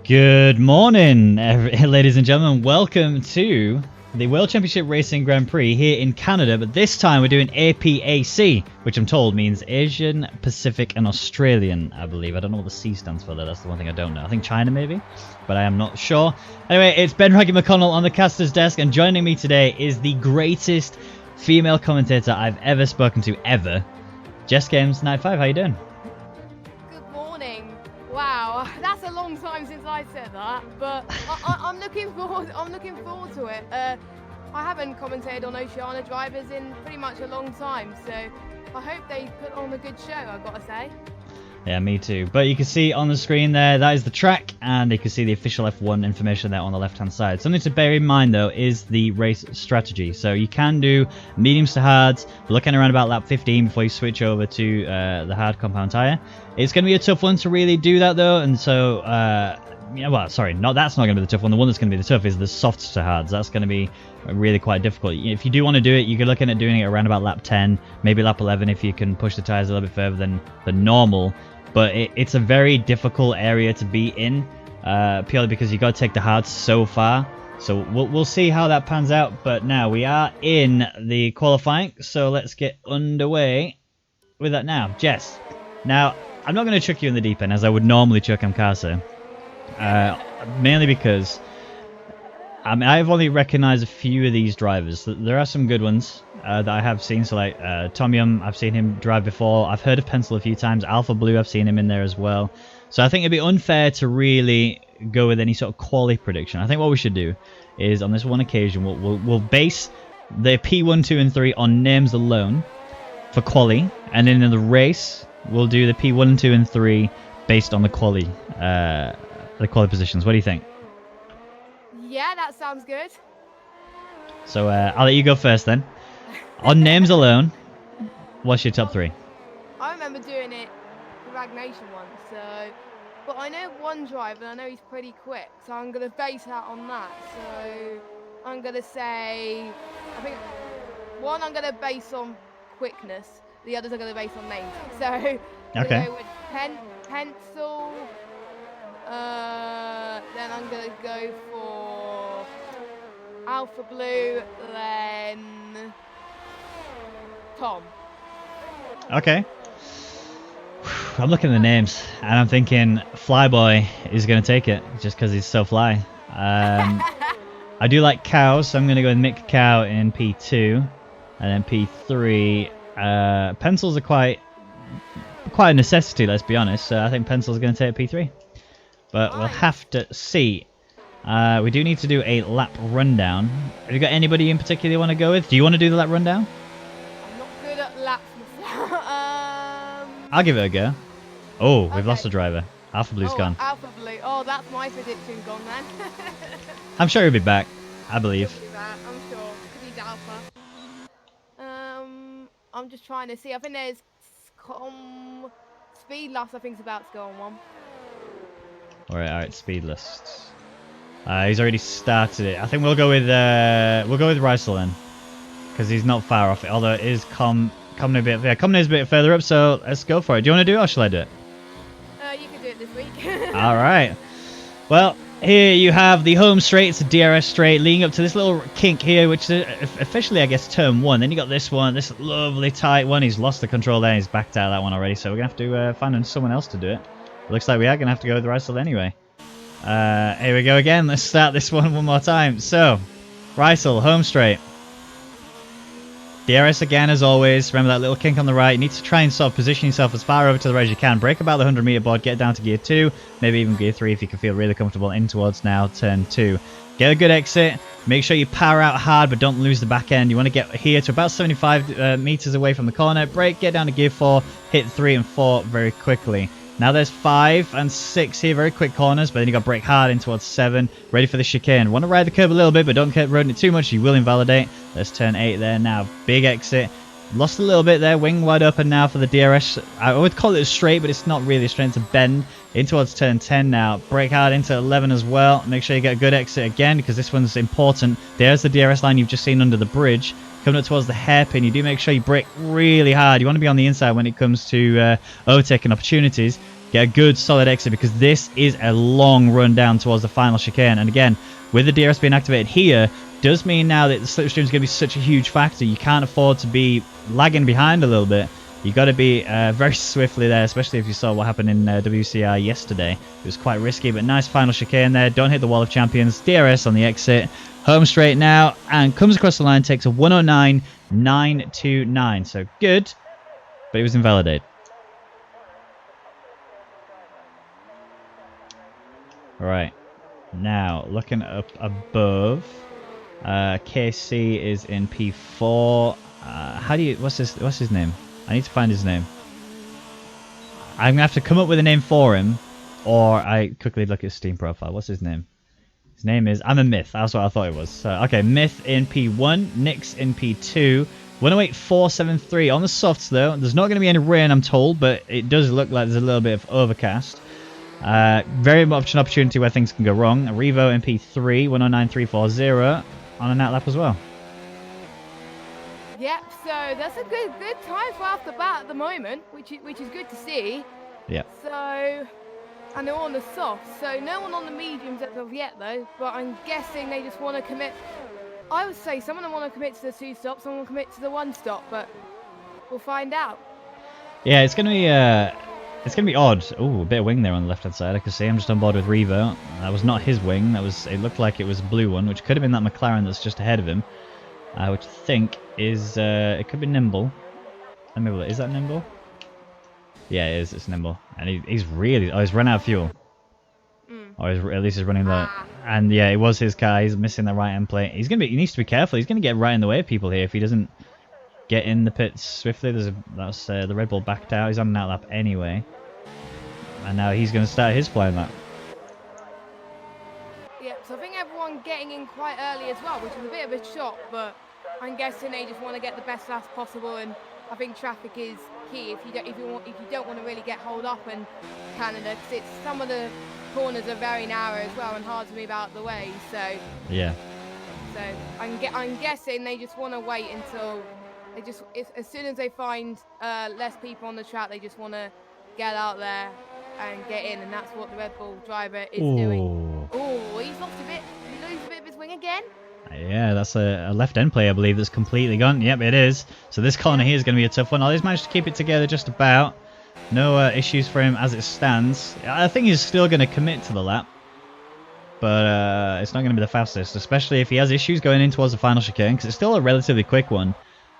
Good morning, ladies and gentlemen. Welcome to the World Championship Racing Grand Prix here in Canada, but this time we're doing APAC, which I'm told means Asian, Pacific, and Australian, I believe. I don't know what the C stands for, though. That's the one thing I don't know. I think China, maybe, but I am not sure. Anyway, it's Ben Raggy McConnell on the caster's desk, and joining me today is the greatest female commentator I've ever spoken to, ever. Jess Games 95, how you doing? Good morning. Wow, that's a long time since I said that, but I'm looking forward. I'm looking forward to it. I haven't commentated on Oceania drivers in pretty much a long time, so I hope they put on a good show. I've got to say. Yeah, me too. But you can see on the screen there, that is the track, and you can see the official F1 information there on the left-hand side. Something to bear in mind, though, is the race strategy. So you can do mediums to hards, looking around about lap 15 before you switch over to the hard compound tyre. It's going to be a tough one to really do that, though, and so... yeah, well, sorry, that's not going to be the tough one. The one that's going to be the tough is the soft to hards. That's going to be really quite difficult. If you do want to do it, you're looking at doing it around about lap 10, maybe lap 11 if you can push the tyres a little bit further than normal. But it's a very difficult area to be in, purely because you've got to take the hards so far. So we'll see how that pans out. But now we are in the qualifying, so let's get underway with that now. Jess, now I'm not going to chuck you in the deep end as I would normally chuck Amkasa, mainly because I've only recognized a few of these drivers. There are some good ones that I have seen. So like Tom Yum, I've seen him drive before. I've heard of Pencil a few times. Alpha Blue, I've seen him in there as well. So I think it'd be unfair to really go with any sort of quali prediction. I think what we should do is on this one occasion we'll base the P1, 2, and 3 on names alone for quali, and then in the race we'll do the P1, 2, and 3 based on the quali positions. What do you think? Yeah, that sounds good. So I'll let you go first then. On names alone, what's your top 3? I remember doing it for Rag Nation once, but I know one driver, and I know he's pretty quick, so I'm going to base that on that. So I'm going to say, I think one I'm going to base on quickness, the others are going to base on names. So okay. Go with Pencil. Then I'm going to go for Alpha Blue, then Tom. Okay. I'm looking at the names, and I'm thinking Flyboy is going to take it, just because he's so fly. I do like cows, so I'm going to go with Mick Cow in P2, and then P3. Pencils are quite a necessity, let's be honest, so I think Pencil's going to take P3. But we'll have to see. We do need to do a lap rundown. Have you got anybody in particular you want to go with? Do you want to do the lap rundown? I'm not good at laps myself. I'll give it a go. Oh, we've lost a driver. Alpha Blue's gone. Alpha Blue. Oh, that's my prediction gone then. I'm sure he'll be back. I believe. He'll be back, I'm sure, because he's Alpha. I'm just trying to see. I think there's Speed Loss. I think is about to go on one. Alright, speedless. He's already started it. I think we'll go with Rysel then, because he's not far off it. Although it is Comney is a bit further up. So let's go for it. Do you want to do it, or shall I do it? You can do it this week. All right. Well, here you have the home straight. It's a DRS straight leading up to this little kink here, which is officially, I guess, turn 1. Then you got this one, this lovely tight one. He's lost the control there. He's backed out of that one already. So we're gonna have to find someone else to do it. Looks like we are going to have to go with Rysel anyway. Here we go again. Let's start this one more time. So, Rysel, home straight. DRS again as always. Remember that little kink on the right. You need to try and sort of position yourself as far over to the right as you can. Break about the 100 meter board. Get down to gear 2. Maybe even gear 3 if you can feel really comfortable in towards now turn 2. Get a good exit. Make sure you power out hard but don't lose the back end. You want to get here to about 75 meters away from the corner. Brake. Get down to gear 4. Hit 3 and 4 very quickly. Now there's 5 and 6 here, very quick corners, but then you got to brake hard in towards 7, ready for the chicane. Want to ride the curb a little bit, but don't keep riding it too much, you will invalidate. There's turn 8 there now, big exit. Lost a little bit there, wing wide open now for the DRS. I would call it a straight, but it's not really a straight, it's a bend. In towards turn 10 now, brake hard into 11 as well. Make sure you get a good exit again, because this one's important. There's the DRS line you've just seen under the bridge. Coming up towards the hairpin, you do make sure you brake really hard. You want to be on the inside when it comes to overtaking opportunities. Get a good solid exit, because this is a long run down towards the final chicane. And again, with the DRS being activated here, does mean now that the slipstream is going to be such a huge factor. You can't afford to be lagging behind a little bit. You got to be very swiftly there, especially if you saw what happened in WCI yesterday. It was quite risky, but nice final chicane there. Don't hit the wall of champions. DRS on the exit. Home straight now, and comes across the line, takes a 109.929. So good, but it was invalidated. Right, now looking up above, KC is in P4. What's his name? I need to find his name. I'm gonna have to come up with a name for him, or I quickly look at his Steam profile. What's his name? His name is I'm a Myth. That's what I thought it was. So, okay, Myth in P1, Nix in P2. 108.473 on the softs though. There's not going to be any rain, I'm told, but it does look like there's a little bit of overcast. Very much an opportunity where things can go wrong. A Revo in P3, 109.340 on a lap as well. Yep, so that's a good time for off the bat at the moment, which is good to see. Yeah. So, and they're on the soft, so no one on the mediums as of yet though, but I'm guessing they just want to commit. I would say some of them want to commit to the 2 stop, some want to commit to the 1 stop, but we'll find out. Yeah, it's gonna be odd. Ooh, a bit of wing there on the left hand side. I can see I'm just on board with Revo. That was not his wing. It looked like it was a blue one, which could have been that McLaren that's just ahead of him. Which I think is it could be Nimble. Let me look. Is that Nimble? Yeah, it is. It's Nimble, and he's run out of fuel. Or at least he's running low. And yeah, it was his car. He's missing the right end plate. He needs to be careful. He's gonna get right in the way of people here if he doesn't get in the pits swiftly. That's the Red Bull backed out. He's on an out lap anyway, and now he's gonna start his flying lap. Yeah, so I think everyone getting in quite early as well, which is a bit of a shock, but I'm guessing they just want to get the best laps possible, and I think traffic is key if you don't want to really get holed up in Canada, because some of the corners are very narrow as well and hard to move out of the way. So yeah. So I'm guessing they just want to wait until as soon as they find less people on the track, they just want to get out there and get in, and that's what the Red Bull driver is doing. Oh, he's lost a bit. He loses a bit of his wing again. Yeah, that's a left end play, I believe, that's completely gone. Yep, it is. So this corner here is going to be a tough one. Oh, he's managed to keep it together just about. No issues for him as it stands. I think he's still going to commit to the lap, but it's not going to be the fastest, especially if he has issues going in towards the final chicane, because it's still a relatively quick one.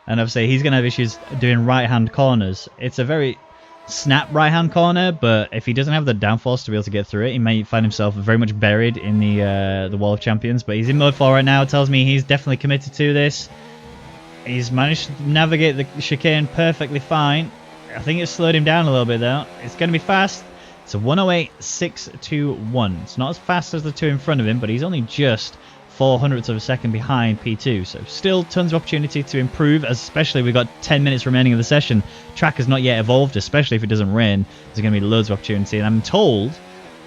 And obviously, he's going to have issues doing right-hand corners. It's a very snap right-hand corner, but if he doesn't have the downforce to be able to get through it, he may find himself very much buried in the wall of champions. But he's in mode 4 right now. It tells me he's definitely committed to this. He's managed to navigate the chicane perfectly fine. I think it's slowed him down a little bit though. It's going to be fast. It's a 108.621. It's not as fast as the two in front of him, but he's only just 0.04 of a second behind P2. So still tons of opportunity to improve, especially we've got 10 minutes remaining of the session. Track has not yet evolved, especially if it doesn't rain. There's going to be loads of opportunity. And I'm told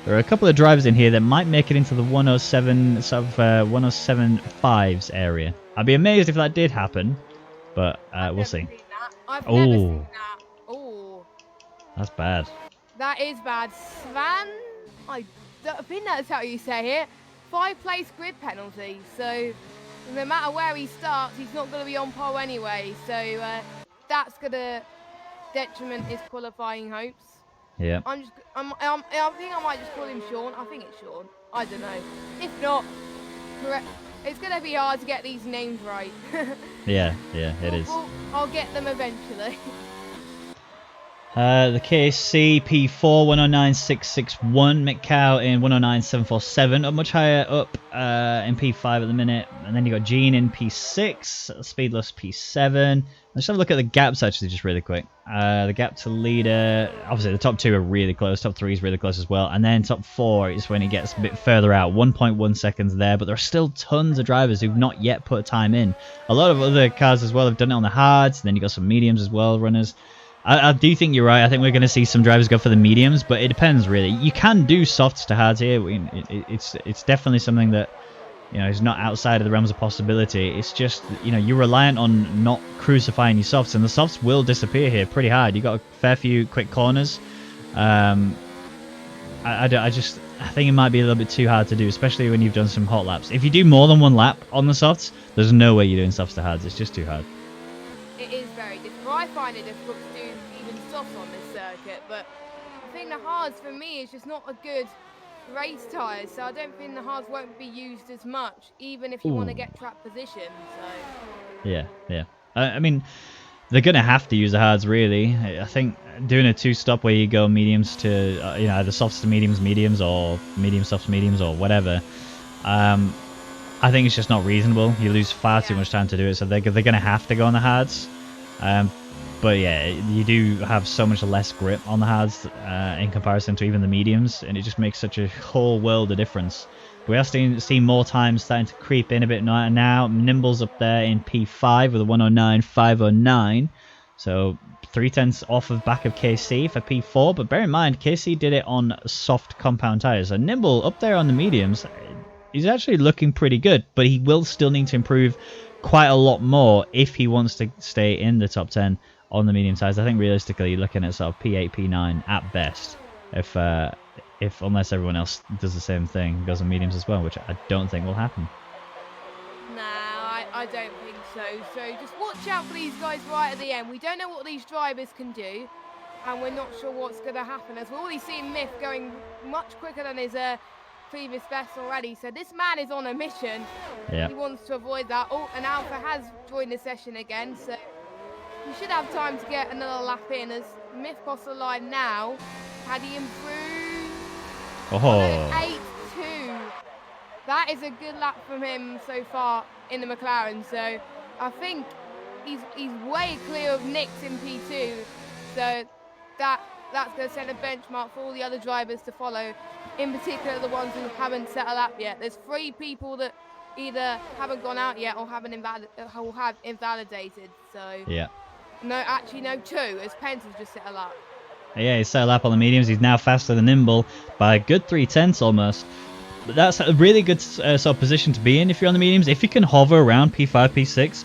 there are a couple of drivers in here that might make it into the 107 sort of 107.5s area. I'd be amazed if that did happen, but we'll see. I've never seen that. Oh, that's bad. That is bad. Svan, I think that's how you say it. 5-place grid penalty. So no matter where he starts, he's not going to be on pole anyway. So that's going to detriment his qualifying hopes. Yeah. I think I might just call him Sean. I think it's Sean. I don't know. If not, correct. It's going to be hard to get these names right. Yeah, it is. I'll get them eventually. The KC P4 109.661, McCow in 109.747, up much higher up in P5 at the minute, and then you got Gene in P6, Speedless P7. Let's have a look at the gaps actually just really quick. The gap to leader, obviously the top 2 are really close, top 3 is really close as well, and then top 4 is when it gets a bit further out, 1.1 seconds there, but there are still tons of drivers who've not yet put time in. A lot of other cars as well have done it on the hards, and then you got some mediums as well, runners. I do think you're right. I think we're going to see some drivers go for the mediums, but it depends really. You can do softs to hards here. It's definitely something that is not outside of the realms of possibility. It's just you're reliant on not crucifying your softs, and the softs will disappear here pretty hard. You got a fair few quick corners, I think it might be a little bit too hard to do, especially when you've done some hot laps. If you do more than one lap on the softs, there's no way you're doing softs to hards. It's just too hard. It is very difficult. I find it difficult to do even softs on this circuit, but I think the hards for me is just not a good race tyres, so I don't think the hards won't be used as much, even if you want to get track position. So Yeah. I mean, they're gonna have to use the hards, really. I think doing a two-stop where you go mediums to either softs to mediums, or medium softs mediums, or whatever. I think it's just not reasonable. You lose far too much time to do it, so they're gonna have to go on the hards. But yeah, you do have so much less grip on the hards in comparison to even the mediums, and it just makes such a whole world of difference. We are seeing more times starting to creep in a bit now. Nimble's up there in P5 with a 109.509. So 3/10 off of back of KC for P4. But bear in mind, KC did it on soft compound tyres. So Nimble up there on the mediums, he's actually looking pretty good. But he will still need to improve quite a lot more if he wants to stay in the top 10 on the medium tyres. I think realistically, you're looking at sort of P8, P9 at best. If unless everyone else does the same thing, goes on mediums as well, which I don't think will happen. No, I don't think so. So just watch out for these guys right at the end. We don't know what these drivers can do, and we're not sure what's going to happen, as we're already seeing Myth going much quicker than his previous best already. So this man is on a mission. Yeah. He wants to avoid that. Oh, and Alpha has joined the session again, so he should have time to get another lap in, as Myth crossed the line now. Had he improved? Oh. 8-2. That is a good lap from him so far in the McLaren. So I think he's way clear of Nick's in P2. So that's going to set a benchmark for all the other drivers to follow. In particular, the ones who haven't set a lap yet. There's 3 people that either haven't gone out yet or have invalidated. So yeah. No, actually no, 2, as Pencil's just set a lap. Yeah, he's set a lap on the mediums. He's now faster than Nimble by a good 3/10 almost. But that's a really good sort of position to be in if you're on the mediums. If you can hover around P5, P6,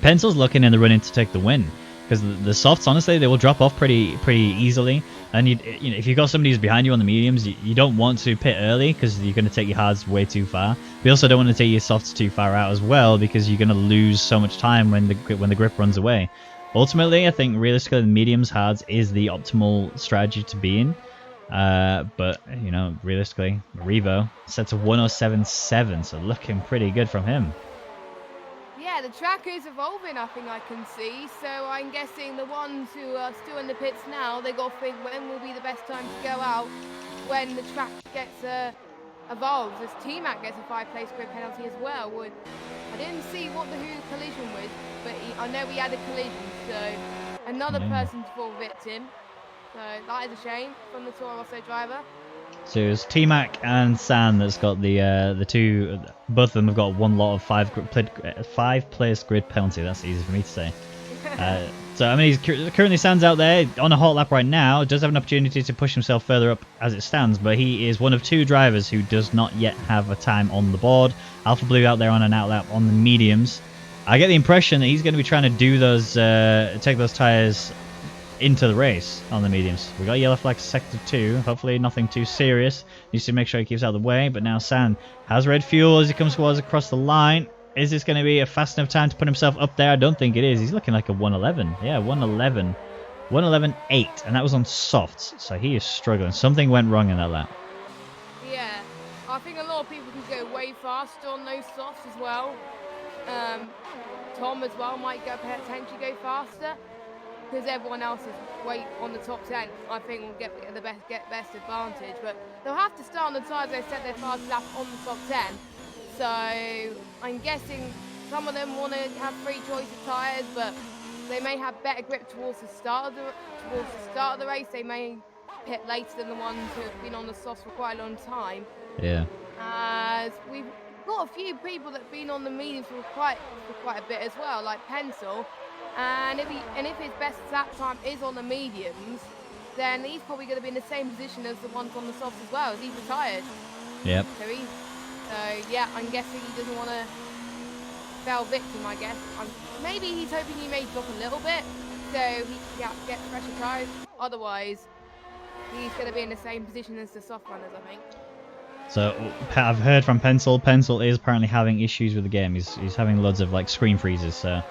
Pencil's looking in the running to take the win. Because the softs, honestly, they will drop off pretty easily. And if you've got somebody who's behind you on the mediums, you don't want to pit early because you're going to take your hards way too far. But you also don't want to take your softs too far out as well, because you're going to lose so much time when the grip runs away. Ultimately, I think realistically, the mediums hards is the optimal strategy to be in. But realistically, Revo sets a 107.7, so looking pretty good from him. Yeah, the track is evolving, I think I can see. So I'm guessing the ones who are still in the pits now, they got to think when will be the best time to go out when the track gets evolved. As T-Mac gets a 5-place grid penalty as well. I didn't see what the who collision was, but I know he had a collision, so another person to fall victim. So that is a shame from the Toro Rosso driver. So it's T-Mac and San that's got the two. Both of them have got one lot of 5-place grid penalty. That's easy for me to say. So I mean, he's currently San's out there on a hot lap right now. Does have an opportunity to push himself further up as it stands, but he is one of 2 drivers who does not yet have a time on the board. Alpha Blue out there on an outlap on the mediums. I get the impression that he's going to be trying to do those, take those tires into the race on the mediums. We got yellow flag sector 2. Hopefully nothing too serious. Needs to make sure he keeps out of the way. But now San has red fuel as he comes towards across the line. Is this going to be a fast enough time to put himself up there? I don't think it is. He's looking like a 111. Yeah, 111. 111.8. And that was on softs. So he is struggling. Something went wrong in that lap. Yeah. I think a lot of people can go way faster on those softs as well. Tom as well might potentially go faster, because everyone else is way on the top 10. I think will get best advantage, but they'll have to start on the tyres they set their fast lap on the top 10. So I'm guessing some of them want to have free choice of tyres, but they may have better grip towards the start of the race. They may pit later than the ones who have been on the softs for quite a long time. Yeah. As we've got a few people that have been on the mediums for quite a bit as well, like Pencil. And if his best lap time is on the mediums, then he's probably going to be in the same position as the ones on the softs as well, as he's retired. Yep. So yeah, I'm guessing he doesn't want to fell victim, I guess. Maybe he's hoping he may drop a little bit, so he can get fresher tyres. Otherwise, he's going to be in the same position as the soft runners, I think. So I've heard from Pencil. Pencil is apparently having issues with the game. He's having loads of like screen freezes. So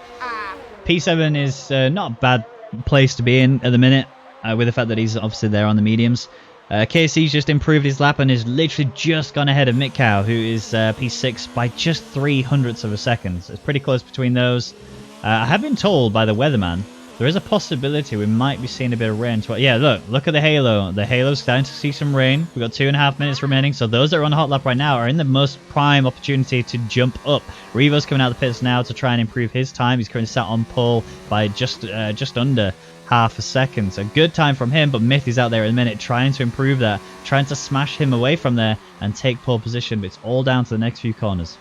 P7 is not a bad place to be in at the minute, with the fact that he's obviously there on the mediums. KC's just improved his lap and is literally just gone ahead of Mitkow, who is P6 by just 300ths of a second. So it's pretty close between those. I have been told by the weatherman there is a possibility we might be seeing a bit of rain. Yeah, look at the halo. The halo's starting to see some rain. We've got 2.5 minutes remaining, so those that are on the hot lap right now are in the most prime opportunity to jump up. Revo's coming out of the pits now to try and improve his time. He's currently sat on pole by just under half a second. So good time from him, but Myth is out there in a minute trying to improve that, trying to smash him away from there and take pole position, but it's all down to the next few corners.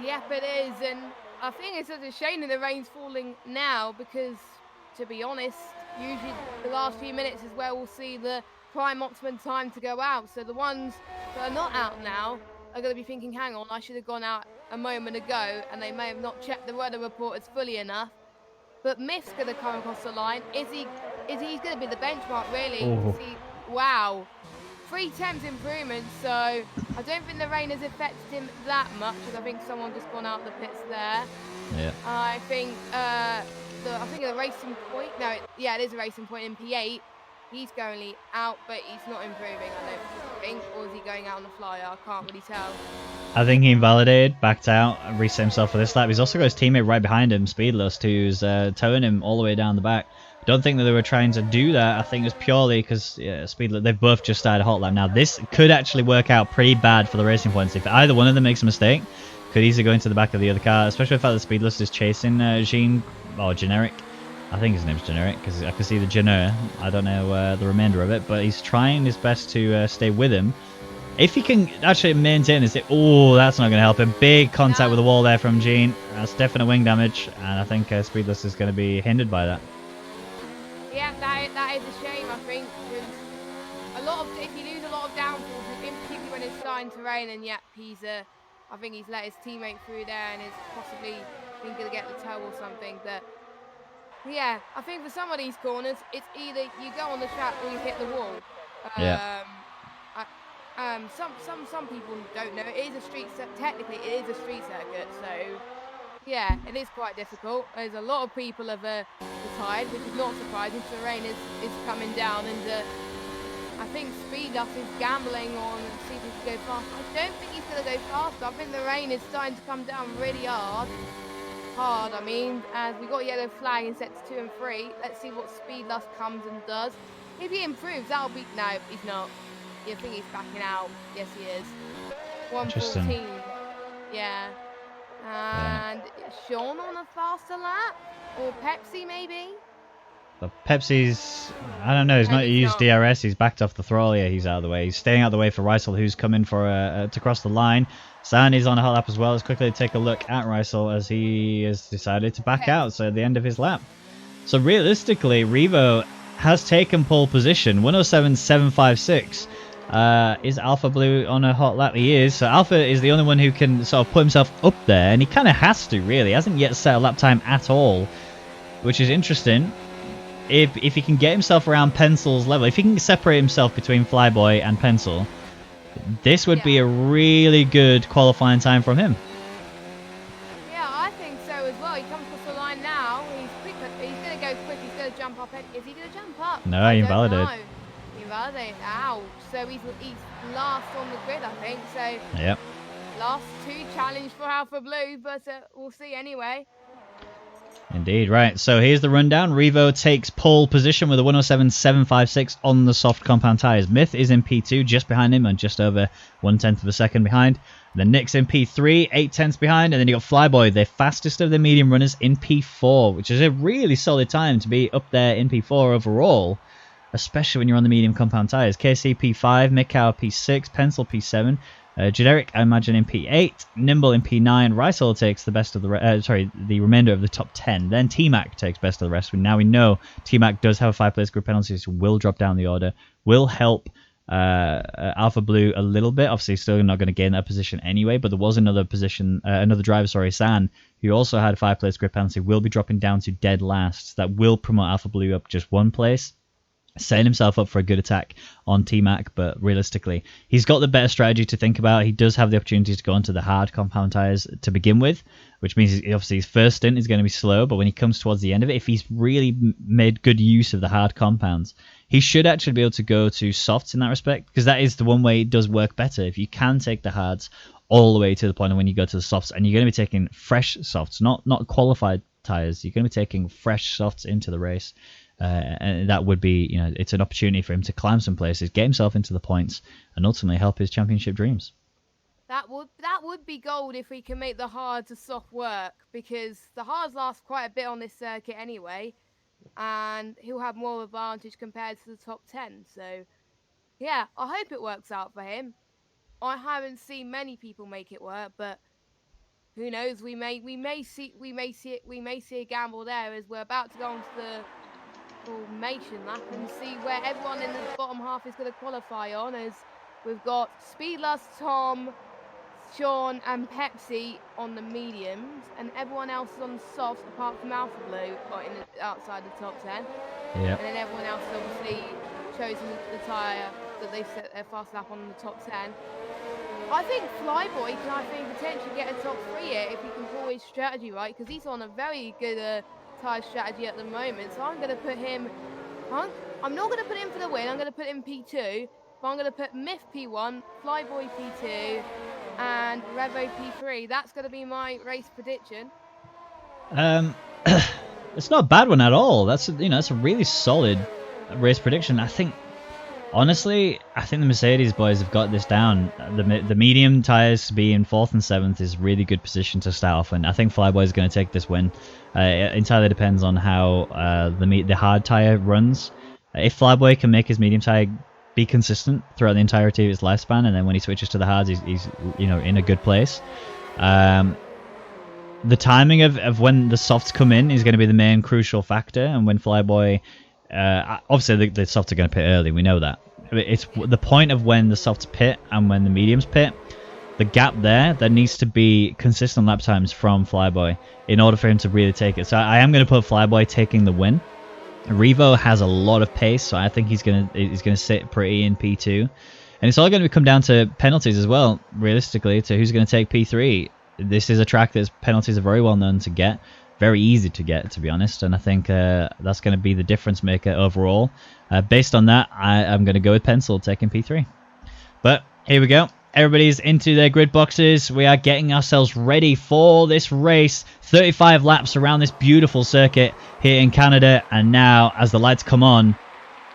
Yep, it is, and I think it's such a shame that the rain's falling now because, to be honest, usually the last few minutes is where we'll see the prime optimum time to go out. So the ones that are not out now are going to be thinking, hang on, I should have gone out a moment ago, and they may have not checked the weather reports fully enough. But Myth's going to come across the line. He's going to be the benchmark, really. To see, wow. 3 temps improvement, so I don't think the rain has affected him that much, because I think someone just gone out the pits there. Yeah. I think the racing point. No, yeah, it is a racing point in P8. He's currently out, but he's not improving, I don't think. Or is he going out on the flyer? I can't really tell. I think he invalidated, backed out, and reset himself for this lap. He's also got his teammate right behind him, Speedlust, who's towing him all the way down the back. I don't think that they were trying to do that. I think it was purely because Speedlust, they've both just started a hot lap. Now, this could actually work out pretty bad for the racing points. If either one of them makes a mistake, could easily go into the back of the other car, especially the fact that Speedlust is chasing Jean, or Generic. I think his name's Generic, because I can see the Generic. I don't know the remainder of it, but he's trying his best to stay with him. If he can actually maintain this, oh, that's not going to help him. Big contact with the wall there from Jean. That's definite wing damage, and I think Speedless is going to be hindered by that. Yeah, that is a shame, I think, because if you lose a lot of downforce, in particular when it's starting to rain, and yep, I think he's let his teammate through there and is possibly going to get the toe or something. But yeah, I think for some of these corners, it's either you go on the track or you hit the wall. Yeah. Some people don't know. It is a street. Technically, it is a street circuit. So yeah, it is quite difficult. There's a lot of people have retired, which is not surprising. So the rain is coming down, and I think Speedlust is gambling on see if he can go fast. I don't think he's going to go faster. I think the rain is starting to come down really hard. I mean, as we got a yellow flag in sets 2 and 3. Let's see what Speedlust comes and does. If he improves, that'll be... No, he's not. I think he's backing out. Yes, he is. 114. Yeah. And Sean on a faster lap? Or Pepsi, maybe? But Pepsi's... I don't know. He's not used DRS. He's backed off the throttle. Yeah, he's out of the way. He's staying out of the way for Rysel, who's coming for to cross the line. San is on a hot lap as well. Let's quickly take a look at Rysel as he has decided to back out. So at the end of his lap. So realistically, Revo has taken pole position. 107.756. Is Alpha Blue on a hot lap? He is. So Alpha is the only one who can sort of put himself up there, and he kind of has to, really. He hasn't yet set a lap time at all, which is interesting. If he can get himself around Pencil's level, if he can separate himself between Flyboy and Pencil, this would be a really good qualifying time from him. Yeah, I think so as well. He comes across the line now. He's quick. He's going to go quick. He's going to jump up. Is he going to jump up? No, he invalidated. He invalidated. Ouch. So he's last on the grid, I think. So yep. Last 2 challenge for Alpha Blue, but we'll see anyway. Indeed, right. So here's the rundown. Revo takes pole position with a 107.756 on the soft compound tyres. Myth is in P2, just behind him and just over 1/10 of a second behind. Then Nick's in P3, 8/10 behind. And then you got Flyboy, the fastest of the medium runners, in P4, which is a really solid time to be up there in P4 overall, especially when you're on the medium compound tyres. KC P5, Mikau P6, Pencil P7. Generic, I imagine, in P8, Nimble in P9, Rysel takes the best of the remainder of the top 10. Then T-Mac takes best of the rest. Now we know T-Mac does have a 5-place grid penalty, so will drop down the order, will help Alpha Blue a little bit. Obviously, still not going to gain that position anyway, but there was another driver, San, who also had a 5-place grid penalty, will be dropping down to dead last. That will promote Alpha Blue up just 1 place. setting himself up for a good attack on T-Mac, but realistically, he's got the better strategy to think about. He does have the opportunity to go onto the hard compound tires to begin with, which means obviously his first stint is going to be slow, but when he comes towards the end of it, if he's really made good use of the hard compounds, he should actually be able to go to softs in that respect, because that is the one way it does work better. If you can take the hards all the way to the point of when you go to the softs, and you're going to be taking fresh softs, not qualified tires, you're going to be taking fresh softs into the race. And that would be, it's an opportunity for him to climb some places, get himself into the points, and ultimately help his championship dreams. That would be gold if we can make the hard to soft work, because the hards last quite a bit on this circuit anyway, and he'll have more advantage compared to the top 10. So, yeah, I hope it works out for him. I haven't seen many people make it work, but who knows? We may see a gamble there, as we're about to go on to the formation lap and see where everyone in the bottom half is going to qualify on, as we've got Speedless, Tom, Sean and Pepsi on the mediums, and everyone else is on the softs apart from Alpha Blue outside the top 10. Yeah. And then everyone else has obviously chosen the tyre that they set their fast lap on the top 10. I think Flyboy can potentially get a top 3 here if he can pull his strategy right, because he's on a very good tyre strategy at the moment. So I'm going to put him, I'm not going to put him for the win, I'm going to put him P2, but I'm going to put Myth P1, Flyboy P2, and Revo P3. That's going to be my race prediction. It's not a bad one at all. That's a really solid race prediction. Honestly, I think the Mercedes boys have got this down. The medium tires to be in 4th and 7th is really good position to start off, and I think Flyboy is going to take this win. It entirely depends on how the hard tire runs. If Flyboy can make his medium tire be consistent throughout the entirety of his lifespan, and then when he switches to the hards, he's in a good place. The timing of when the softs come in is going to be the main crucial factor, and when Flyboy, obviously the softs are going to pit early, we know that. It's the point of when the softs pit and when the mediums pit. The gap there needs to be consistent lap times from Flyboy in order for him to really take it. So I am going to put Flyboy taking the win. Revo has a lot of pace, so I think he's gonna sit pretty in P2, and it's all going to come down to penalties as well. Realistically, to who's going to take P3. This is a track that penalties are very well known to get, very easy to get, to be honest, and I think that's going to be the difference maker overall. Based on that, I'm going to go with Pencil taking P3. But here we go. Everybody's into their grid boxes. We are getting ourselves ready for this race. 35 laps around this beautiful circuit here in Canada. And now, as the lights come on,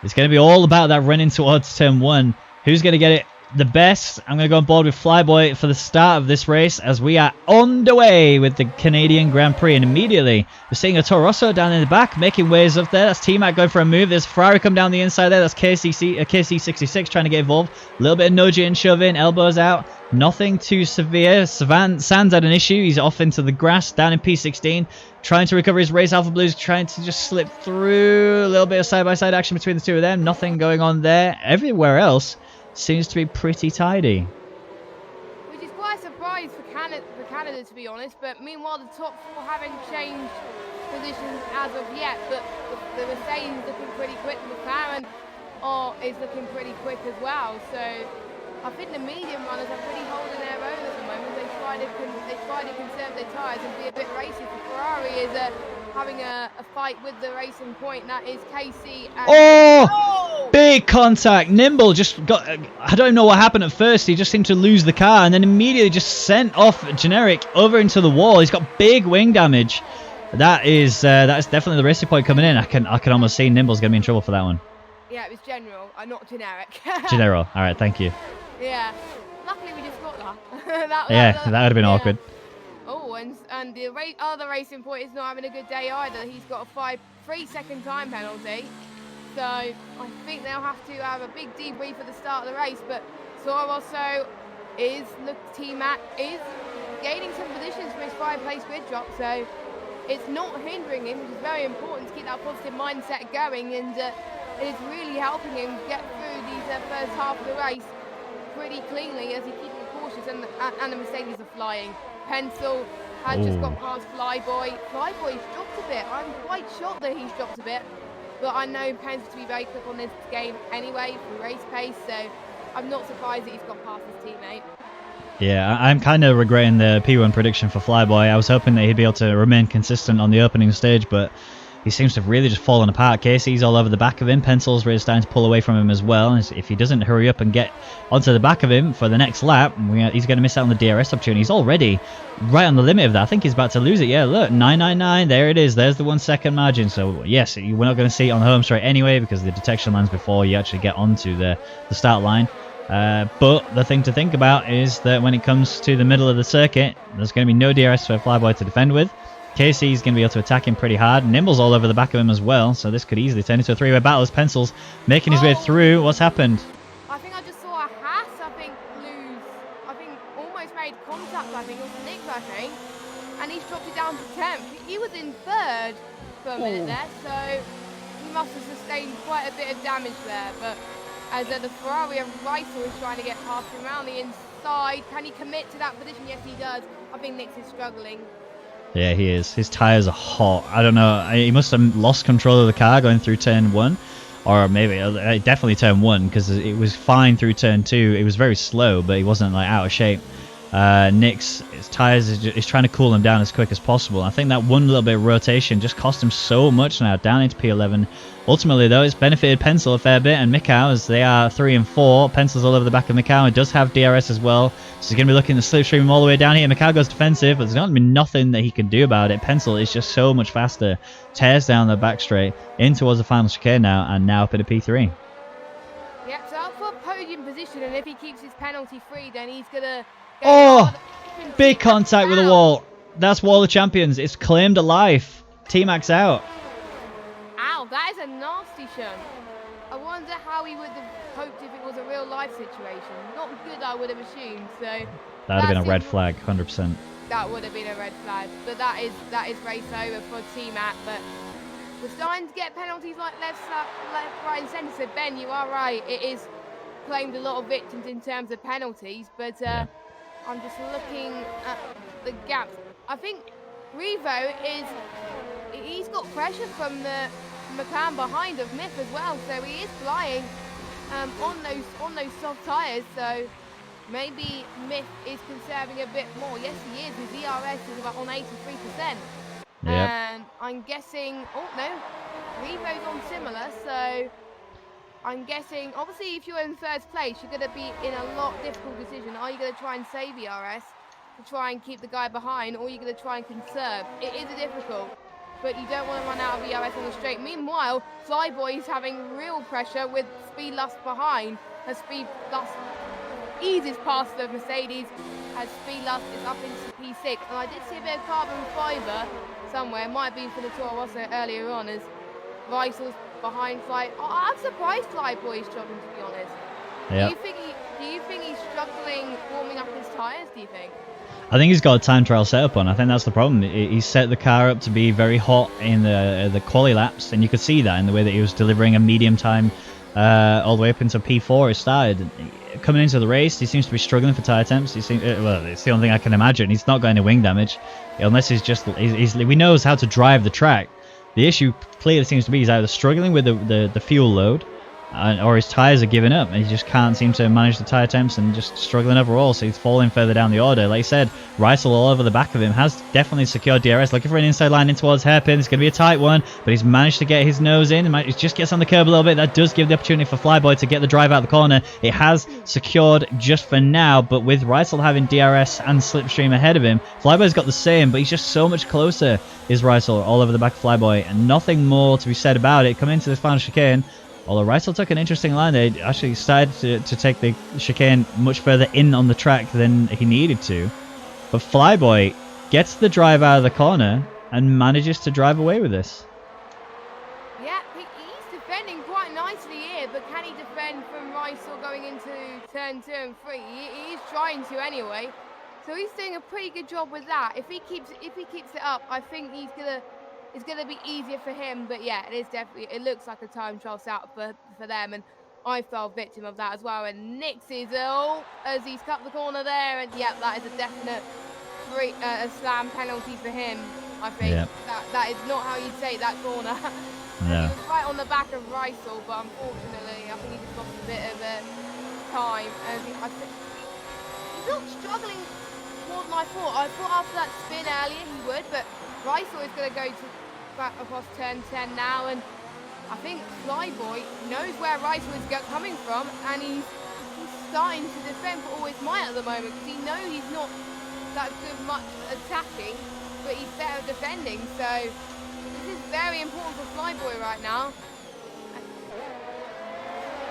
it's going to be all about that running towards turn 1. Who's going to get it the best? I'm going to go on board with Flyboy for the start of this race, as we are on the way with the Canadian Grand Prix. And immediately, we're seeing a Toro Rosso down in the back, making waves up there. That's T-Mac going for a move. There's Ferrari come down the inside there. That's KC66 trying to get involved. A little bit of nudging and shoving, elbows out. Nothing too severe. Sands had an issue. He's off into the grass down in P16, trying to recover his race. Alpha Blue's trying to just slip through. A little bit of side-by-side action between the two of them. Nothing going on there. Everywhere else seems to be pretty tidy. Which is quite a surprise for Canada, to be honest. But meanwhile, the top 4 haven't changed positions as of yet. But the Mercedes is looking pretty quick. The McLaren is looking pretty quick as well. So I think the medium runners are pretty holding their own at the moment. They try to conserve their tyres and be a bit racy. The Ferrari is having a fight with the Racing Point. That is KC and big contact. Nimble just got, I don't know what happened at first. He just seemed to lose the car and then immediately just sent off Generic over into the wall. He's got big wing damage. That is definitely the Racing Point coming in. I can almost see Nimble's going to be in trouble for that one. Yeah, it was General, not Generic. General. All right, thank you. Yeah. Luckily we just got that. that would have been awkward. Oh, and the other Racing Point is not having a good day either. He's got a 3-second time penalty. So I think they'll have to have a big debrief at the start of the race. But Toro Rosso T-Mac is gaining some positions for his 5-place grid drop. So it's not hindering him, which is very important to keep that positive mindset going. And it is really helping him get through these first half of the race pretty cleanly as he keeps it cautious. And the Mercedes are flying. Pencil has just got past Flyboy. Flyboy's dropped a bit. I'm quite shocked that he's dropped a bit. But I know Pence to be very quick on this game anyway for race pace, so I'm not surprised that he's got past his teammate. Yeah, I'm kind of regretting the P1 prediction for Flyboy. I was hoping that he'd be able to remain consistent on the opening stage, but he seems to have really just fallen apart. Casey's all over the back of him. Pencil's really starting to pull away from him as well. If he doesn't hurry up and get onto the back of him for the next lap, he's going to miss out on the DRS opportunity. He's already right on the limit of that. I think he's about to lose it. Yeah, look, 999. There it is. There's the 1 second margin. So, yes, we're not going to see it on the home straight anyway because the detection line's before you actually get onto the start line. But the thing to think about is that when it comes to the middle of the circuit, there's going to be no DRS for Flyboy to defend with. Casey's going to be able to attack him pretty hard. Nimble's all over the back of him as well, so this could easily turn into a three-way battle as Pencil's making his way through. What's happened? I think I just saw a Haas, almost made contact, it was Nick, and he's dropped it down to 10th. He was in 3rd for a minute there, so he must have sustained quite a bit of damage there, but as the Ferrari of Reisel is trying to get past him around the inside. Can he commit to that position? Yes, he does. I think Nix is struggling. Yeah, he is. His tyres are hot. I don't know. He must have lost control of the car going through turn 1. Or maybe, definitely turn 1, because it was fine through turn 2. It was very slow, but he wasn't like out of shape. Nick's his tyres is trying to cool him down as quick as possible. I think that one little bit of rotation just cost him so much now, down into P11. Ultimately, though, it's benefited Pencil a fair bit, and Mikau, as they are 3 and 4. Pencil's all over the back of Mikau. It does have DRS as well, so he's going to be looking to slipstream him all the way down here. Mikau goes defensive, but there's going to be nothing that he can do about it. Pencil is just so much faster. Tears down the back straight, in towards the final chicane now, and now up at a P3. Yeah, so up for podium position, and if he keeps his penalty free, then he's going to... Oh! Big contact with the wall. That's Wall of Champions. It's claimed alive. T-Max out. Ow, that is a nasty shunt. I wonder how he would have coped if it was a real life situation. Not good, I would have assumed. So that'd have been a red flag, 100%. That would have been a red flag. But that is race over for T-Mac. But we're starting to get penalties like left, right, and centre. So Ben, you are right. It is claimed a lot of victims in terms of penalties, but I'm just looking at the gap. I think Revo he's got pressure from the McLaren behind of Miff as well, so he is flying on those soft tyres. So maybe Miff is conserving a bit more. Yes, he is. His ERS is about on 83%. And I'm guessing. Oh no, Revo's on similar, so. I'm guessing, obviously, if you're in 1st place, you're going to be in a lot difficult decision. Are you going to try and save ERS to try and keep the guy behind, or are you going to try and conserve? It is difficult, but you don't want to run out of ERS on the straight. Meanwhile, Flyboy is having real pressure with Speed Lust behind, as Speed Lust eases past the Mercedes, as Speed Lust is up into P6. And I did see a bit of carbon fibre somewhere. It might be for the Toro Rosso earlier on, as Reisel's behind Fly. Oh, I'm surprised Flyboy is struggling, to be honest. Yeah. Do you think he's struggling warming up his tyres, do you think? I think he's got a time trial setup on. I think that's the problem. He set the car up to be very hot in the quali laps, and you could see that in the way that he was delivering a medium time all the way up into P4. It started. Coming into the race, he seems to be struggling for tyre temps. Well, it's the only thing I can imagine. He's not got any wing damage, unless we knows how to drive the track. The issue clearly seems to be he's either struggling with the fuel load, or his tyres are giving up, and he just can't seem to manage the tyre temps and just struggling overall, so he's falling further down the order. Like I said, Reisel all over the back of him has definitely secured DRS, looking for an inside line in towards hairpin. It's going to be a tight one, but he's managed to get his nose in. He just gets on the curb a little bit. That does give the opportunity for Flyboy to get the drive out the corner. It has secured just for now, but with Reisel having DRS and Slipstream ahead of him, Flyboy's got the same, but he's just so much closer, is Reisel, all over the back of Flyboy, and nothing more to be said about it. Coming into this final chicane, although Reisel took an interesting line, they actually started to take the chicane much further in on the track than he needed to. But Flyboy gets the drive out of the corner and manages to drive away with this. Yeah, he's defending quite nicely here, but can he defend from Reisel going into turn 2 and 3? He is trying to anyway. So he's doing a pretty good job with that. If he keeps it up, I think it's gonna be easier for him. But yeah, it looks like a time trial setup for them, and I fell victim of that as well. And Nix is as he's cut the corner there, and yeah, that is a definite a slam penalty for him. I think that is not how you take that corner. Yeah. He was right on the back of Rysel, but unfortunately, I think he just lost a bit of time. And he's not struggling more than I thought. I thought after that spin earlier he would, but Rysel is going to go to back across turn 10 now, and I think Flyboy knows where Rysel is coming from, and he's starting to defend for all his might at the moment, because he knows he's not that good much attacking, but he's better defending. So this is very important for Flyboy right now.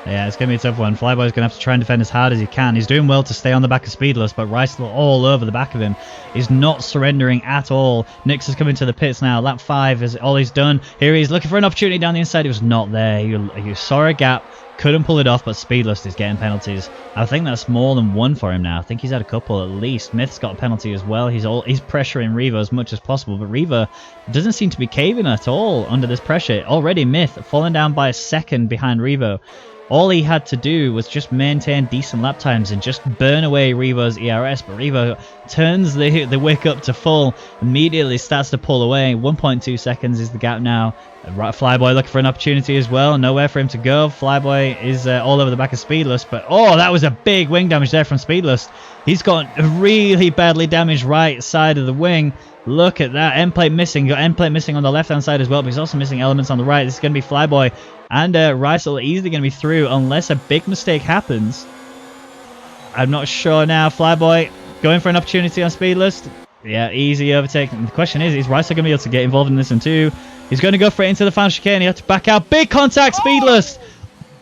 Yeah, it's going to be a tough one. Flyboy's going to have to try and defend as hard as he can. He's doing well to stay on the back of Speedless, but Rysel all over the back of him. He's not surrendering at all. Nix is coming to the pits now. Lap 5 is all he's done. Here he is looking for an opportunity down the inside. It was not there. You saw a gap, couldn't pull it off, but Speedless is getting penalties. I think that's more than one for him now. I think he's had a couple at least. Myth's got a penalty as well. He's pressuring Revo as much as possible, but Revo doesn't seem to be caving at all under this pressure. Already Myth falling down by a second behind Revo. All he had to do was just maintain decent lap times and just burn away Revo's ERS, but Revo turns the wick up to full, immediately starts to pull away. 1.2 seconds is the gap now. Flyboy looking for an opportunity as well, nowhere for him to go. Flyboy is all over the back of Speedless, but oh, that was a big wing damage there from Speedless. He's got really badly damaged right side of the wing. Look at that, end plate missing. Got end plate missing on the left hand side as well, but he's also missing elements on the right. This is going to be Flyboy and Rysel easily going to be through unless a big mistake happens. I'm not sure now. Flyboy going for an opportunity on Speedless. Yeah, easy overtake. And the question is Rysel going to be able to get involved in this one too? He's going to go for it into the final chicane. He has to back out. Big contact, Speedless.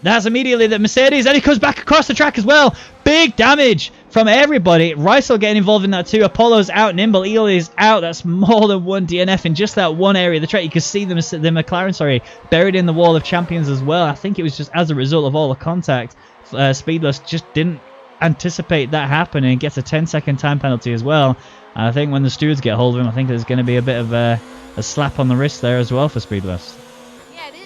That's immediately the Mercedes, and he comes back across the track as well. Big damage from everybody. Rysel getting involved in that too. Apollo's out, Nimble Eel is out. That's more than one DNF in just that one area of the track. You can see the McLaren, buried in the wall of champions as well. I think it was just as a result of all the contact. Speedless just didn't anticipate that happening. Gets a 10-second time penalty as well. And I think when the stewards get hold of him, I think there's going to be a bit of a slap on the wrist there as well for Speedless.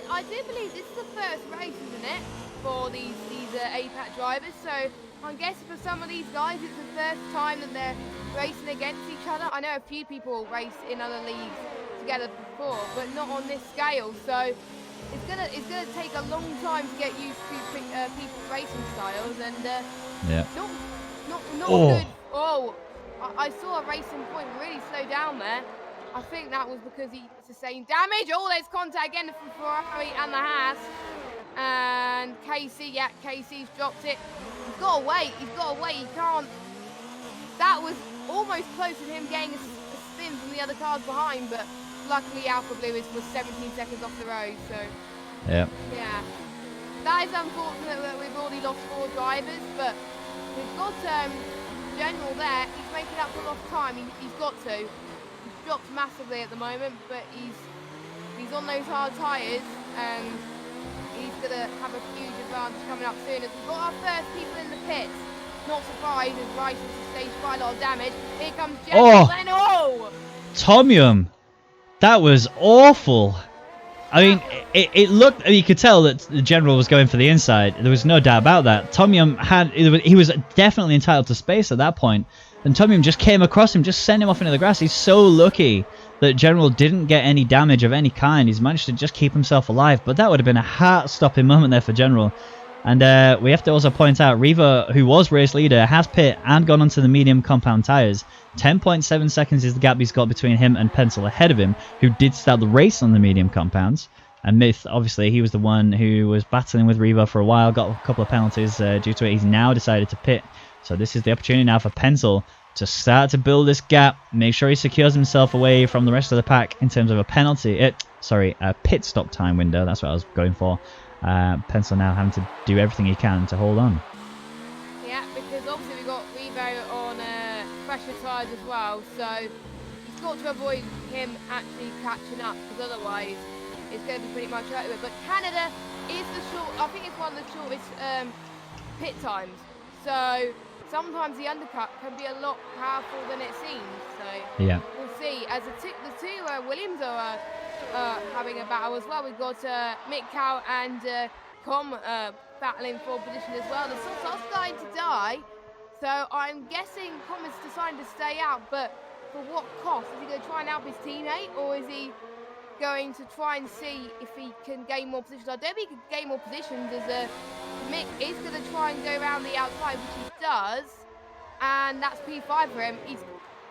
I do believe this is the first race, isn't it, for these APAC drivers? So I'm guessing for some of these guys, it's the first time that they're racing against each other. I know a few people race in other leagues together before, but not on this scale. So it's gonna take a long time to get used to people's racing styles, and not good. Oh, I saw a racing point really slow down there. I think that was because he sustained damage. Oh, there's contact again from Ferrari and the Haas. And Casey, yeah, Casey's dropped it. He's got to wait. He can't. That was almost close to him getting a spin from the other cars behind, but luckily Alpha Blue was 17 seconds off the road. So, yeah. That is unfortunate that we've already lost 4 drivers, but we've got General there. He's making up for lost time. He's got to. Dropped massively at the moment, but he's on those hard tyres, and he's gonna have a huge advantage coming up soon. As we've got our first people in the pits, not surprised as Rice has sustained quite a lot of damage. Here comes General. Tom Yum, that was awful. I mean, it looked. You could tell that the General was going for the inside. There was no doubt about that. Tom Yum he was definitely entitled to space at that point. And Tom Yum just came across him, just sent him off into the grass. He's so lucky that General didn't get any damage of any kind. He's managed to just keep himself alive. But that would have been a heart-stopping moment there for General. And we have to also point out, Riva, who was race leader, has pit and gone onto the medium compound tyres. 10.7 seconds is the gap he's got between him and Pencil ahead of him, who did start the race on the medium compounds. And Myth, obviously, he was the one who was battling with Riva for a while, got a couple of penalties due to it. He's now decided to pit. So this is the opportunity now for Pencil to start to build this gap, make sure he secures himself away from the rest of the pack in terms of a penalty. A pit stop time window. That's what I was going for. Pencil now having to do everything he can to hold on. Yeah, because obviously we've got Revo on pressure tyres as well, so he's got to avoid him actually catching up, because otherwise it's going to be pretty much over. But Canada is I think it's one of the shortest pit times. So sometimes the undercut can be a lot powerful than it seems. So yeah, we'll see. As the two Williams are having a battle as well. We've got Mick Cow and Com battling for position as well. The Sots are starting to die, so I'm guessing Com is deciding to stay out. But for what cost? Is he going to try and help his teammate, or is he going to try and see if he can gain more positions. I don't think he can gain more positions as Mick is going to try and go around the outside, which he does. And that's P5 for him.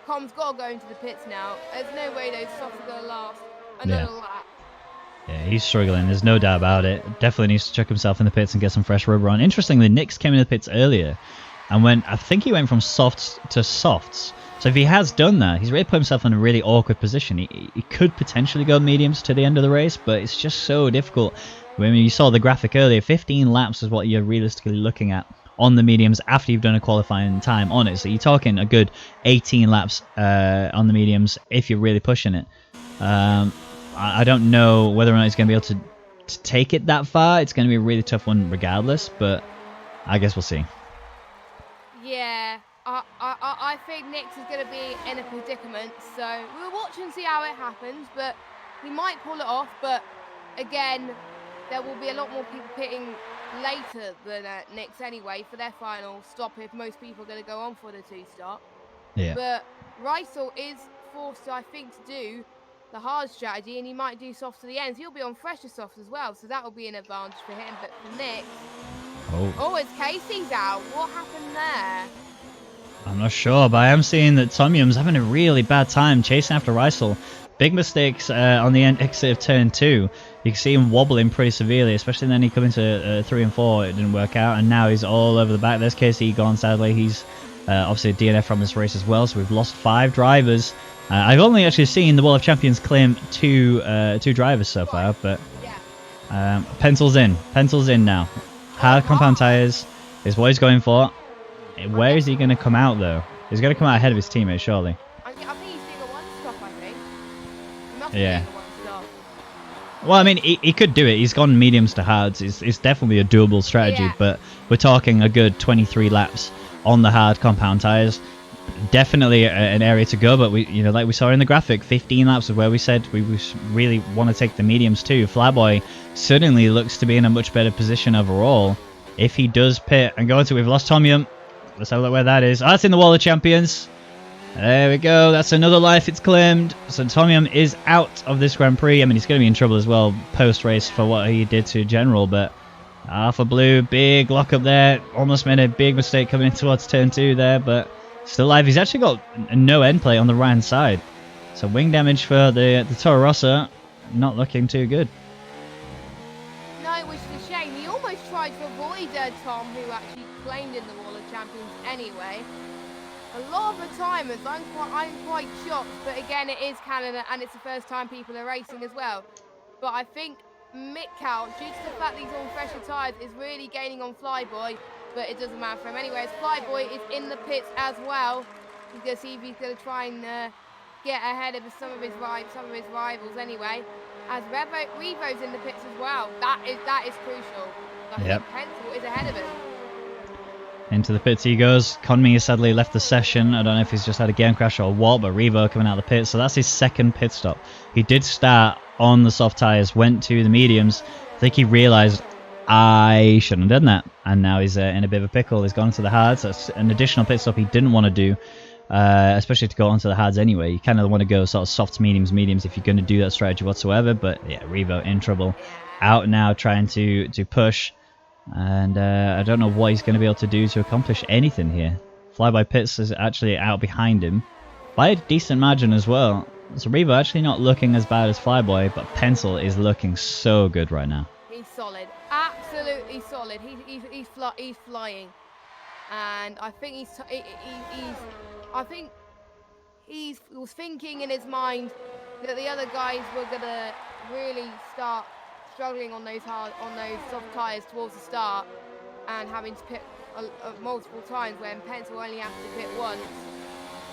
Com's got to go into the pits now. There's no way those softs are going to last another lap. Yeah, he's struggling. There's no doubt about it. Definitely needs to check himself in the pits and get some fresh rubber on. Interestingly, Nix came in the pits earlier and I think he went from softs to softs. So if he has done that, he's really put himself in a really awkward position. He could potentially go mediums to the end of the race, but it's just so difficult. I mean, you saw the graphic earlier. 15 laps is what you're realistically looking at on the mediums after you've done a qualifying time on it. So you're talking a good 18 laps on the mediums if you're really pushing it. I don't know whether or not he's going to be able to take it that far. It's going to be a really tough one regardless, but I guess we'll see. Yeah, I think Nix is going to be in a predicament, so we'll watch and see how it happens, but he might pull it off, but again, there will be a lot more people pitting later than Nix anyway for their final stop if most people are going to go on for the 2-stop. Yeah. But Rysel is forced to, I think, to do the hard strategy, and he might do softs to the ends. He'll be on fresher softs as well, so that will be an advantage for him. But for Nix, it's Casey's out. What happened there? I'm not sure, but I am seeing that Tomyum's having a really bad time chasing after Rysel. Big mistakes on the exit of turn 2. You can see him wobbling pretty severely, especially then he come into 3 and 4. It didn't work out, and now he's all over the back. There's Casey gone, sadly. He's obviously a DNF from this race as well, so we've lost 5 drivers. I've only actually seen the Wall of Champions claim two drivers so far, but pencils in now. Hard compound tyres is what he's going for. Where is he going to come out though? He's going to come out ahead of his teammate, surely. I think he's doing a 1-stop, I think. He must be Yeah. doing a 1-stop. Well, I mean, he could do it. He's gone mediums to hards. It's definitely a doable strategy, but we're talking a good 23 laps on the hard compound tyres. Definitely an area to go, but like we saw in the graphic, 15 laps is where we said we really want to take the mediums too. Flyboy certainly looks to be in a much better position overall. If he does pit and go into it, we've lost Tomyum. Let's have a look where that is. Oh, that's in the Wall of Champions. There we go. That's another life it's claimed. So Tomyum is out of this Grand Prix. I mean, he's going to be in trouble as well post-race for what he did to General, but Alpha Blue, big lock up there. Almost made a big mistake coming in towards turn 2 there, but still alive. He's actually got no end plate on the right hand side. So wing damage for the Toro Rosso, not looking too good. No, which is a shame. He almost tried to avoid Tom, who actually claimed in the Wall of Champions anyway. A lot of the timers, I'm quite shocked, but again, it is Canada and it's the first time people are racing as well. But I think Mick Cal, due to the fact that he's on fresher tyres, is really gaining on Flyboy, but it doesn't matter for him anyway. As Flyboy is in the pits as well. He's going to see if he's going to try and get ahead of some of his rivals anyway. As Revo's in the pits as well. That is crucial. I think Pencil is ahead of him. Into the pits he goes. Conmi has sadly left the session. I don't know if he's just had a game crash or what, but Revo coming out of the pits. So that's his second pit stop. He did start on the soft tyres, went to the mediums. I think he realised, I shouldn't have done that. And now he's in a bit of a pickle. He's gone to the hards. That's an additional pit stop he didn't want to do, especially to go onto the hards anyway. You kind of want to go sort of softs, mediums if you're going to do that strategy whatsoever. But yeah, Revo in trouble. Out now trying to push. And I don't know what he's going to be able to do to accomplish anything here. Flyby Pits is actually out behind him by a decent margin as well. So Revo actually not looking as bad as Flyboy, but Pencil is looking so good right now. He's solid, absolutely solid. He's flying, and I think he was thinking in his mind that the other guys were gonna really start struggling on those soft tyres towards the start and having to pit multiple times when Pencil only has to pit once.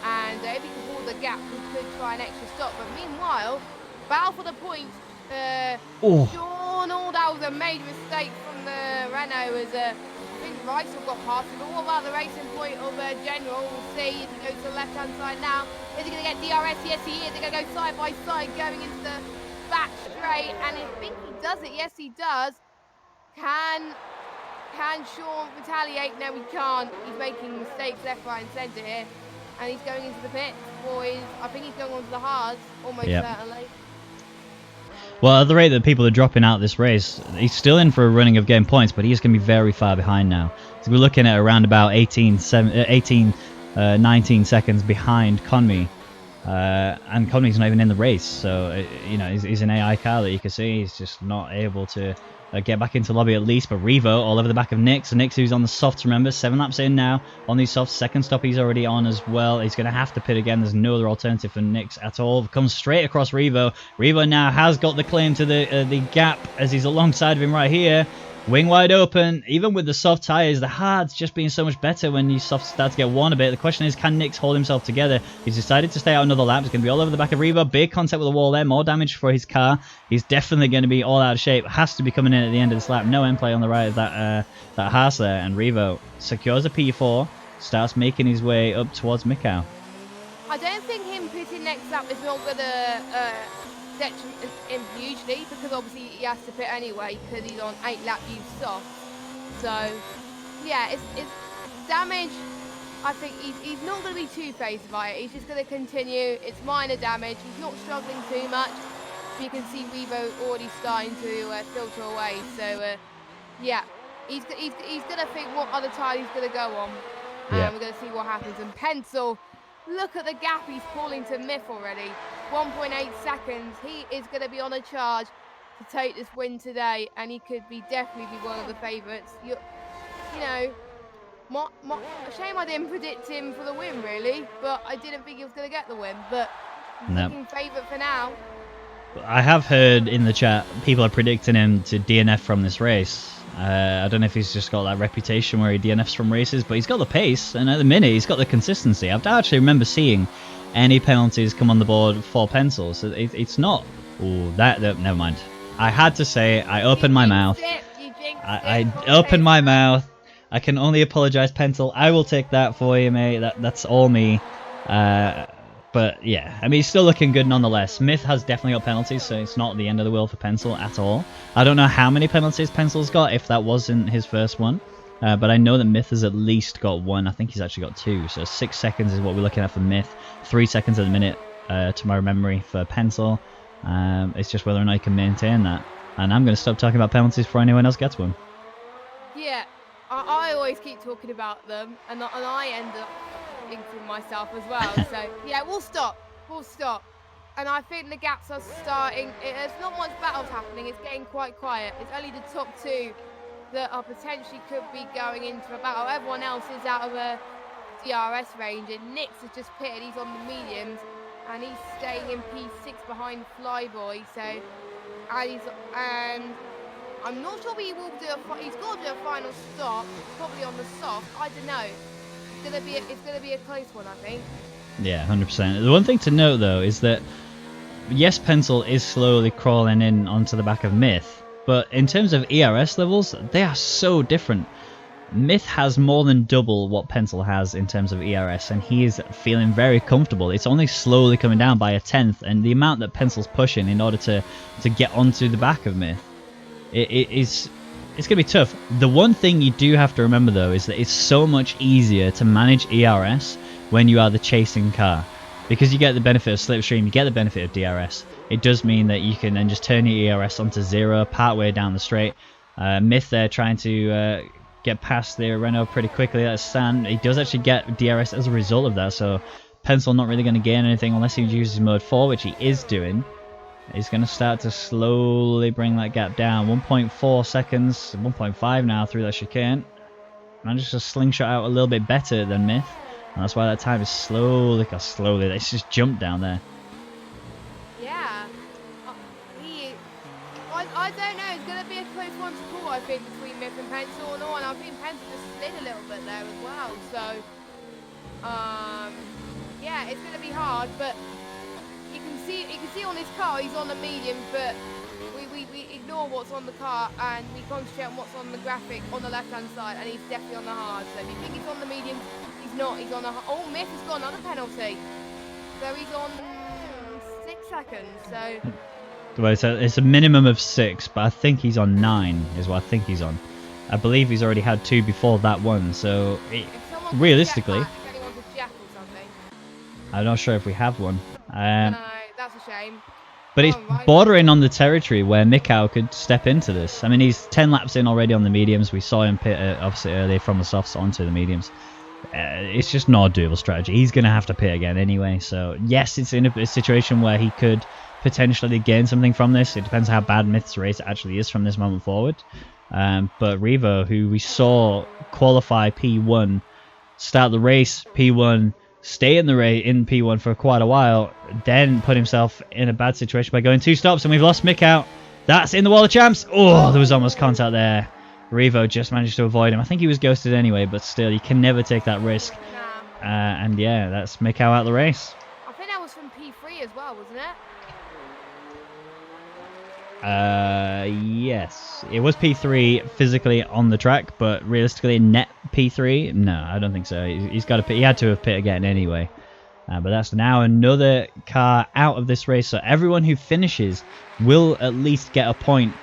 And if he could hold the gap, he could try an extra stop. But meanwhile, battle for the point. Sean, that was a major mistake from the Renault. As I think Rysel got past him. But what about the racing point of General? We'll see. Is he goes to the left-hand side now? Is he going to get DRS? Yes, he is. They're going to go side by side, going into the back straight. And I think he does it. Yes, he does. Can Sean retaliate? No, he can't. He's making mistakes left, right, and centre here. And he's going into the pit. I think he's going onto the hards, almost certainly. Well, at the rate that people are dropping out this race, he's still in for a running of game points, but he's going to be very far behind now. So we're looking at around about 19 seconds behind Conmy. And Conmy's not even in the race, so you know he's an AI car that you can see he's just not able to get back into lobby at least. But Revo all over the back of Nix, and Nix who's on the softs, remember, 7 laps in now on these softs. Second stop he's already on as well. He's going to have to pit again. There's no other alternative for Nix at all. Comes straight across Revo. Revo now has got the claim to the gap as he's alongside of him right here. Wing wide open, even with the soft tyres, the hard's just being so much better when you soft start to get worn a bit. The question is, can Nix hold himself together? He's decided to stay out another lap. He's going to be all over the back of Revo. Big contact with the wall there, more damage for his car. He's definitely going to be all out of shape. Has to be coming in at the end of this lap. No end play on the right of that Haas there. And Revo secures a P4, starts making his way up towards Mikau. I don't think him putting next lap is not going to detriment him hugely, because obviously he has to pit anyway because he's on 8 lap use soft. So yeah, it's damage. I think he's not going to be too phased by it. He's just going to continue. It's minor damage. He's not struggling too much. You can see Revo already starting to filter away. So yeah, he's going to think what other tire he's going to go on, and we're going to see what happens. And Pencil, look at the gap he's falling to Myth already. 1.8 seconds. He is going to be on a charge to take this win today, and he could definitely be one of the favourites. You know, shame I didn't predict him for the win, really, but I didn't think he was going to get the win. But looking favourite for now. I have heard in the chat people are predicting him to DNF from this race. I don't know if he's just got that reputation where he DNFs from races, but he's got the pace, and at the minute he's got the consistency. I don't actually remember seeing any penalties come on the board for Pencil, so it's not. Ooh, never mind. I had to say, I opened my mouth. I opened my mouth. I can only apologise, Pencil. I will take that for you, mate. That's all me. But yeah, I mean, he's still looking good nonetheless. Myth has definitely got penalties, so it's not the end of the world for Pencil at all. I don't know how many penalties Pencil's got, if that wasn't his first one. But I know that Myth has at least got 1. I think he's actually got 2. So 6 seconds is what we're looking at for Myth. 3 seconds at the minute, to my memory, for Pencil. It's just whether or not he can maintain that. And I'm going to stop talking about penalties before anyone else gets one. Yeah, I always keep talking about them, and I end up thinking myself as well. So yeah, we'll stop. And I think the gaps are starting. There's not much battles happening. It's getting quite quiet. It's only the top 2 that are potentially could be going into a battle. Everyone else is out of a DRS range, and Nix has just pitted. He's on the mediums, and he's staying in P6 behind Flyboy. So, and I'm not sure he will do he's got to do a final stop, probably on the soft. I don't know. It's gonna be a close one, I think. Yeah, 100%. The one thing to note though is that yes, Pencil is slowly crawling in onto the back of Myth. But in terms of ERS levels, they are so different. Myth has more than double what Pencil has in terms of ERS, and he is feeling very comfortable. It's only slowly coming down by 1/10, and the amount that Pencil's pushing in order to get onto the back of Myth, it's going to be tough. The one thing you do have to remember, though, is that it's so much easier to manage ERS when you are the chasing car. Because you get the benefit of slipstream, you get the benefit of DRS. It does mean that you can then just turn your ERS onto 0 partway down the straight. Myth there trying to get past the Renault pretty quickly. That's San. He does actually get DRS as a result of that, so Pencil not really going to gain anything unless he uses mode 4, which he is doing. He's going to start to slowly bring that gap down. 1.4 seconds, 1.5 now through that chicane. Managed to slingshot out a little bit better than Myth. And that's why that time is slowly, it's just jumped down there. Yeah. I don't know, it's going to be a close one to call, I think, between Myth and Pencil. And I think Pencil just slid a little bit there as well. So, yeah, it's going to be hard, but you can see on his car he's on the medium, but we ignore what's on the car and we concentrate on what's on the graphic on the left-hand side, and he's definitely on the hard. So if you think he's on the medium, he's not. He's on the hard. Oh, Myth has got another penalty. So he's on 6 seconds. So it's a minimum of 6, but I think he's on 9 is what I think he's on. I believe he's already had 2 before that one, so realistically, if anyone's a jack or something. I'm not sure if we have one. No, that's a shame. But it's Oh, right. bordering on the territory where Mikau could step into this. I mean, he's 10 laps in already on the mediums. We saw him pit obviously earlier from the softs onto the mediums. It's just not a doable strategy. He's going to have to pit again anyway. So, yes, it's in a situation where he could potentially gain something from this. It depends how bad Myth's race actually is from this moment forward. But Revo, who we saw qualify P1, start the race P1, stay in the race in P1 for quite a while, then put himself in a bad situation by going 2 stops, and we've lost Mick out. That's in the wall of champs. Oh, there was almost contact there. Revo just managed to avoid him. I think he was ghosted anyway, but still, you can never take that risk. Nah. And yeah, that's Mick out of the race. I think that was from P3 as well, wasn't it? Yes. It was P3 physically on the track, but realistically net P3? No, I don't think so. He's got to pit. He had to have pit again anyway. But that's now another car out of this race, so everyone who finishes will at least get a point.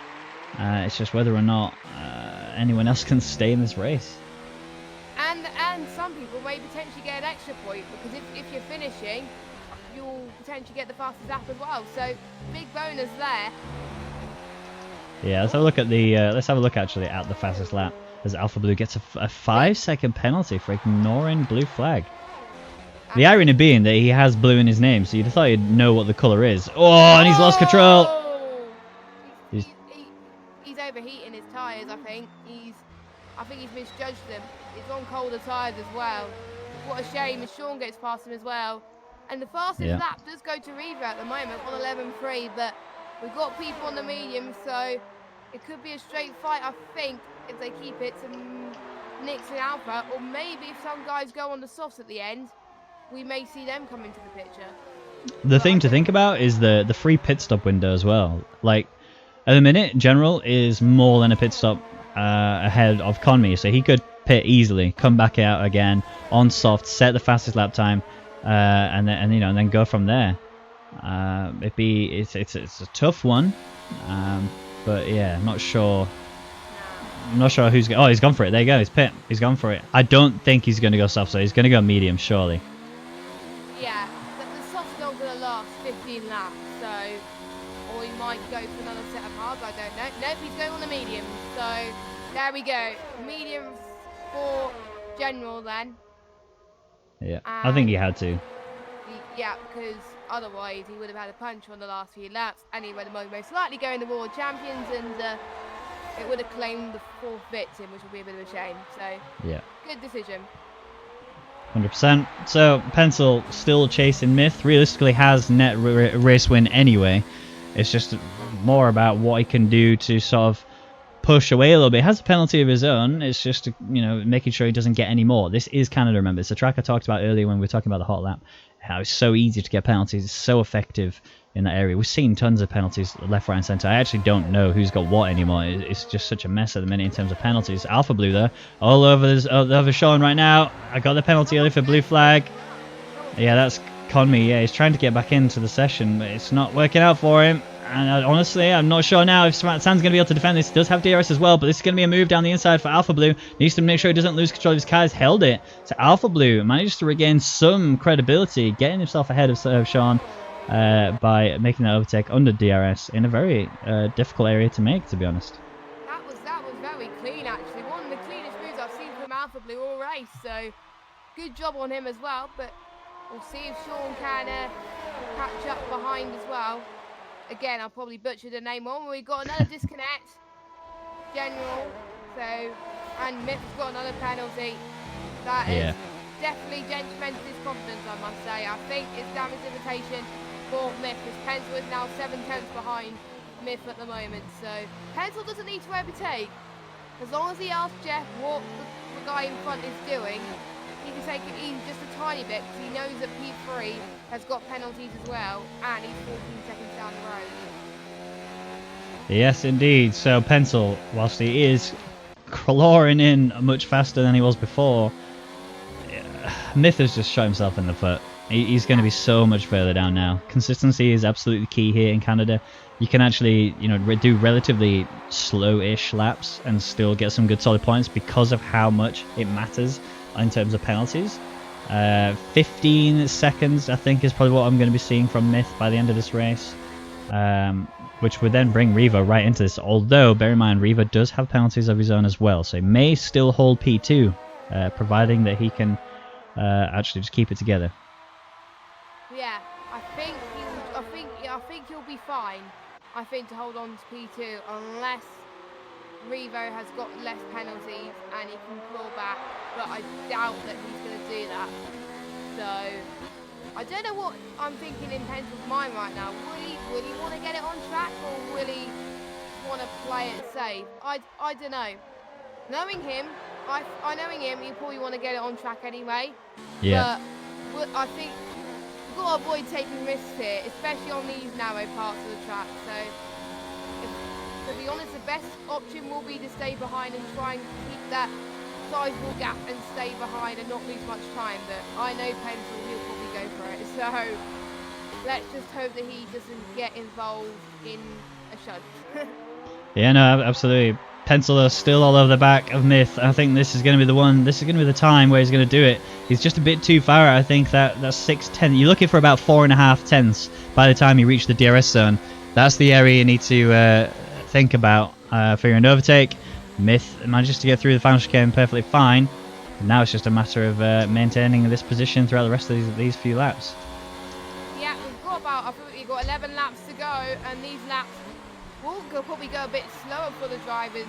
It's just whether or not anyone else can stay in this race. And some people may potentially get an extra point, because if you're finishing, you'll potentially get the fastest lap as well. So big bonus there. Yeah, let's have a look at the. Let's have a look actually at the fastest lap as Alpha Blue gets a 5-second penalty for ignoring blue flag. The irony being that he has blue in his name, so you'd have thought he'd know what the colour is. Oh, and he's lost control. He's overheating his tyres. I think he's misjudged them. It's on colder tyres as well. What a shame as Sean gets past him as well. And the fastest lap does go to Revo at the moment on 11.3, but we've got people on the medium, so it could be a straight fight, I think, if they keep it to Nix and Alpha, or maybe if some guys go on the softs at the end, we may see them come into the picture. The thing to think about is the free pit stop window as well. Like, at the minute, General is more than a pit stop ahead of Conme, so he could pit easily, come back out again on soft, set the fastest lap time, and then go from there. It's a tough one, but yeah, I'm not sure who's going. Oh, he's gone for it. There you go. He's gone for it. I don't think he's going to go soft, so he's going to go medium, surely. Yeah, the soft's not going to last 15 laps, so, or he might go for another set of hards. I don't know. Nope, he's going on the medium. So there we go. Medium for General then. Yeah, I think he had to. Yeah, because otherwise he would have had a punch on the last few laps, and he would have most likely go in the World Champions, and it would have claimed the 4th victim, which would be a bit of a shame. So yeah, good decision. 100%. So Pencil still chasing Myth. Realistically, has net race win anyway. It's just more about what he can do to sort of push away a little bit. He has a penalty of his own. It's just, making sure he doesn't get any more. This is Canada, remember. It's a track I talked about earlier when we were talking about the hot lap. How it's so easy to get penalties. It's so effective in that area. We've seen tons of penalties left, right, and centre. I actually don't know who's got what anymore. It's just such a mess at the minute in terms of penalties. Alpha Blue, though, all over Sean right now. I got the penalty early for blue flag. Yeah, that's Conme. Yeah, he's trying to get back into the session, but it's not working out for him. And honestly, I'm not sure now if Sam's going to be able to defend this. He does have DRS as well, but this is going to be a move down the inside for Alpha Blue. Needs to make sure he doesn't lose control of his car. He's held it. So Alpha Blue manages to regain some credibility, getting himself ahead of Sean by making that overtake under DRS in a very difficult area to make, to be honest. That was very clean, actually. One of the cleanest moves I've seen from Alpha Blue all race, so good job on him as well. But we'll see if Sean can catch up behind as well. Again, I'll probably butcher the name on. We've got another disconnect. General. So, and Myth's got another penalty. That is definitely detrimental to his confidence, I must say. I think it's damage limitation for Myth, because Pencil is now 7 tenths behind Myth at the moment. So, Pencil doesn't need to overtake. As long as he asks Jeff what the guy in front is doing, he can take it easy just a tiny bit, because he knows that P3 has got penalties as well, and he's 14 seconds down the road. Yes, indeed. So Pencil, whilst he is clawing in much faster than he was before, Myth has just shot himself in the foot. He's going to be so much further down now. Consistency is absolutely key here in Canada. You can actually, do relatively slow-ish laps and still get some good solid points because of how much it matters in terms of penalties. 15 seconds, I think, is probably what I'm going to be seeing from Myth by the end of this race. which would then bring Revo right into this. Although, bear in mind, Revo does have penalties of his own as well, so he may still hold P2, providing that he can actually just keep it together. Yeah, I think he'll be fine. I think to hold on to P2 unless Revo has got less penalties and he can claw back, but I doubt that he's going to do that. So I don't know what I'm thinking in Pencil's mind right now. Will he want to get it on track, or will he want to play it safe? I don't know. Knowing him, he'll probably want to get it on track anyway. Yeah. But I think we've got to avoid taking risks here, especially on these narrow parts of the track. So, to be honest, the best option will be to stay behind and try and keep that sizable gap and stay behind and not lose much time. But I know Pencil, he'll probably go for it. So let's just hope that he doesn't get involved in a shunt. Yeah, no, absolutely. Pencil are still all over the back of Myth. I think this is going to be the one. This is going to be the time where he's going to do it. He's just a bit too far. I think that's 6/10. You're looking for about 4.5 tenths by the time you reach the DRS zone. That's the area you need to think about for your overtake. Myth manages to get through the final chicane perfectly fine. And now it's just a matter of maintaining this position throughout the rest of these few laps. Yeah, I think we've got 11 laps to go, and these laps will probably go a bit slower for the drivers.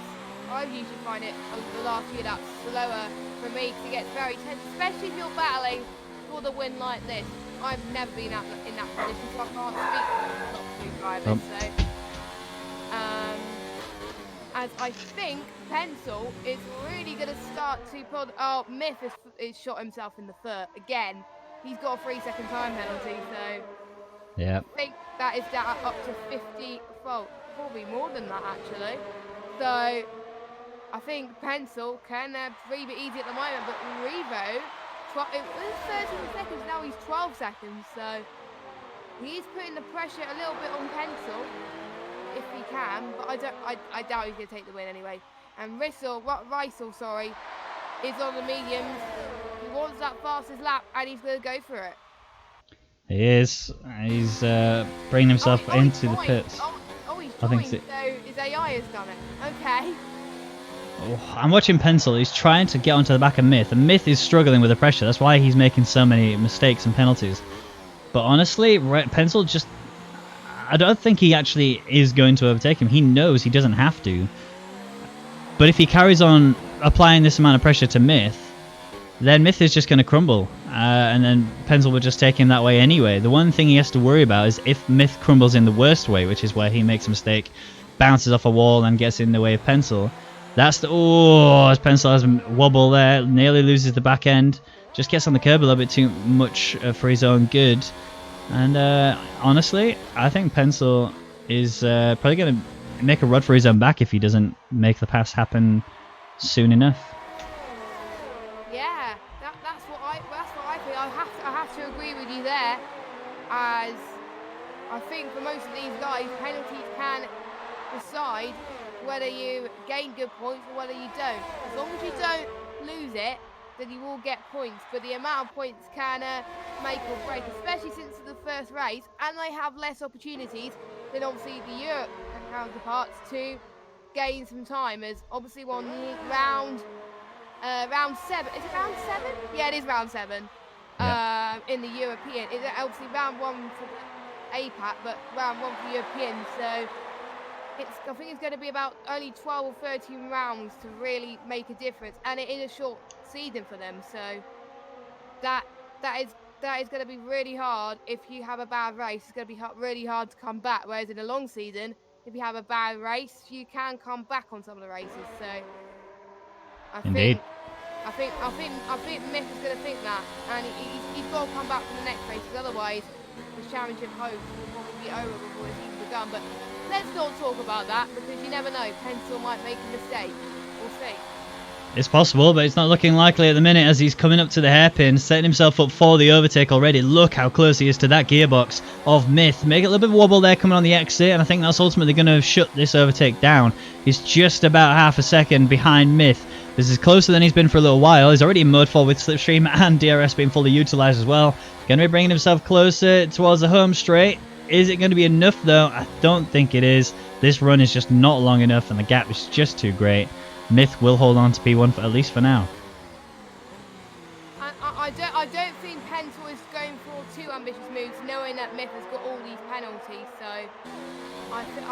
I usually find it the last few laps slower for me because it gets very tense, especially if you're battling for the win like this. I've never been in that position, so I can't speak for top two drivers. So, as I think Pencil is really going to start to pull. Oh, Myth is shot himself in the foot again. He's got a 3-second time penalty, so yeah. I think that is down up to 50. Well, probably more than that actually. So I think Pencil can breathe it easy at the moment, but Revo, it was 13 seconds, now he's 12 seconds, so he's putting the pressure a little bit on Pencil if he can, but I doubt he's going to take the win anyway. And Rissel is on the mediums. He wants that fastest lap and he's going to go for it. He is. He's bringing himself into the pits. He's joined, so his AI has done it. Okay. Oh, I'm watching Pencil. He's trying to get onto the back of Myth, and Myth is struggling with the pressure. That's why he's making so many mistakes and penalties. But honestly, Pencil just... I don't think he actually is going to overtake him. He knows he doesn't have to. But if he carries on applying this amount of pressure to Myth, then Myth is just going to crumble. And then Pencil will just take him that way anyway. The one thing he has to worry about is if Myth crumbles in the worst way, which is where he makes a mistake, bounces off a wall and gets in the way of Pencil. That's the... Oh, as Pencil has a wobble there, nearly loses the back end. Just gets on the curb a little bit too much for his own good. And honestly, I think Pencil is probably going to make a run for his own back if he doesn't make the pass happen soon enough. Yeah, that's what I think. I have to agree with you there, as I think for most of these guys, penalties can decide whether you gain good points or whether you don't. As long as you don't lose it, then you will get points, but the amount of points can make or break, especially since it's the first race and they have less opportunities than obviously the Europe counterparts to gain some time, as obviously on the round 7, is it round 7? Yeah, it is round 7. Yeah. In the European, it's obviously round 1 for the APAC, but round 1 for European, so I think it's going to be about only 12 or 13 rounds to really make a difference, and it is a short season for them, so that is going to be really hard. If you have a bad race, it's going to be really hard to come back, whereas in a long season, if you have a bad race, you can come back on some of the races. So I think Mick is going to think that, and he's got to come back for the next race, because otherwise the championship hopes will probably be over before it's even begun. But let's not talk about that, because you never know, Pencil might make a mistake. We'll see. It's possible, but it's not looking likely at the minute, as he's coming up to the hairpin, setting himself up for the overtake already. Look how close he is to that gearbox of Myth. Make it a little bit of wobble there coming on the exit, and I think that's ultimately going to shut this overtake down. He's just about half a second behind Myth. This is closer than he's been for a little while. He's already in mode 4 with Slipstream and DRS being fully utilised as well. Going to be bringing himself closer towards the home straight. Is it going to be enough though? I don't think it is. This run is just not long enough and the gap is just too great. Myth will hold on to P1 for at least for now. I don't think Pencil is going for too ambitious moves, knowing that Myth has got all these penalties. So I think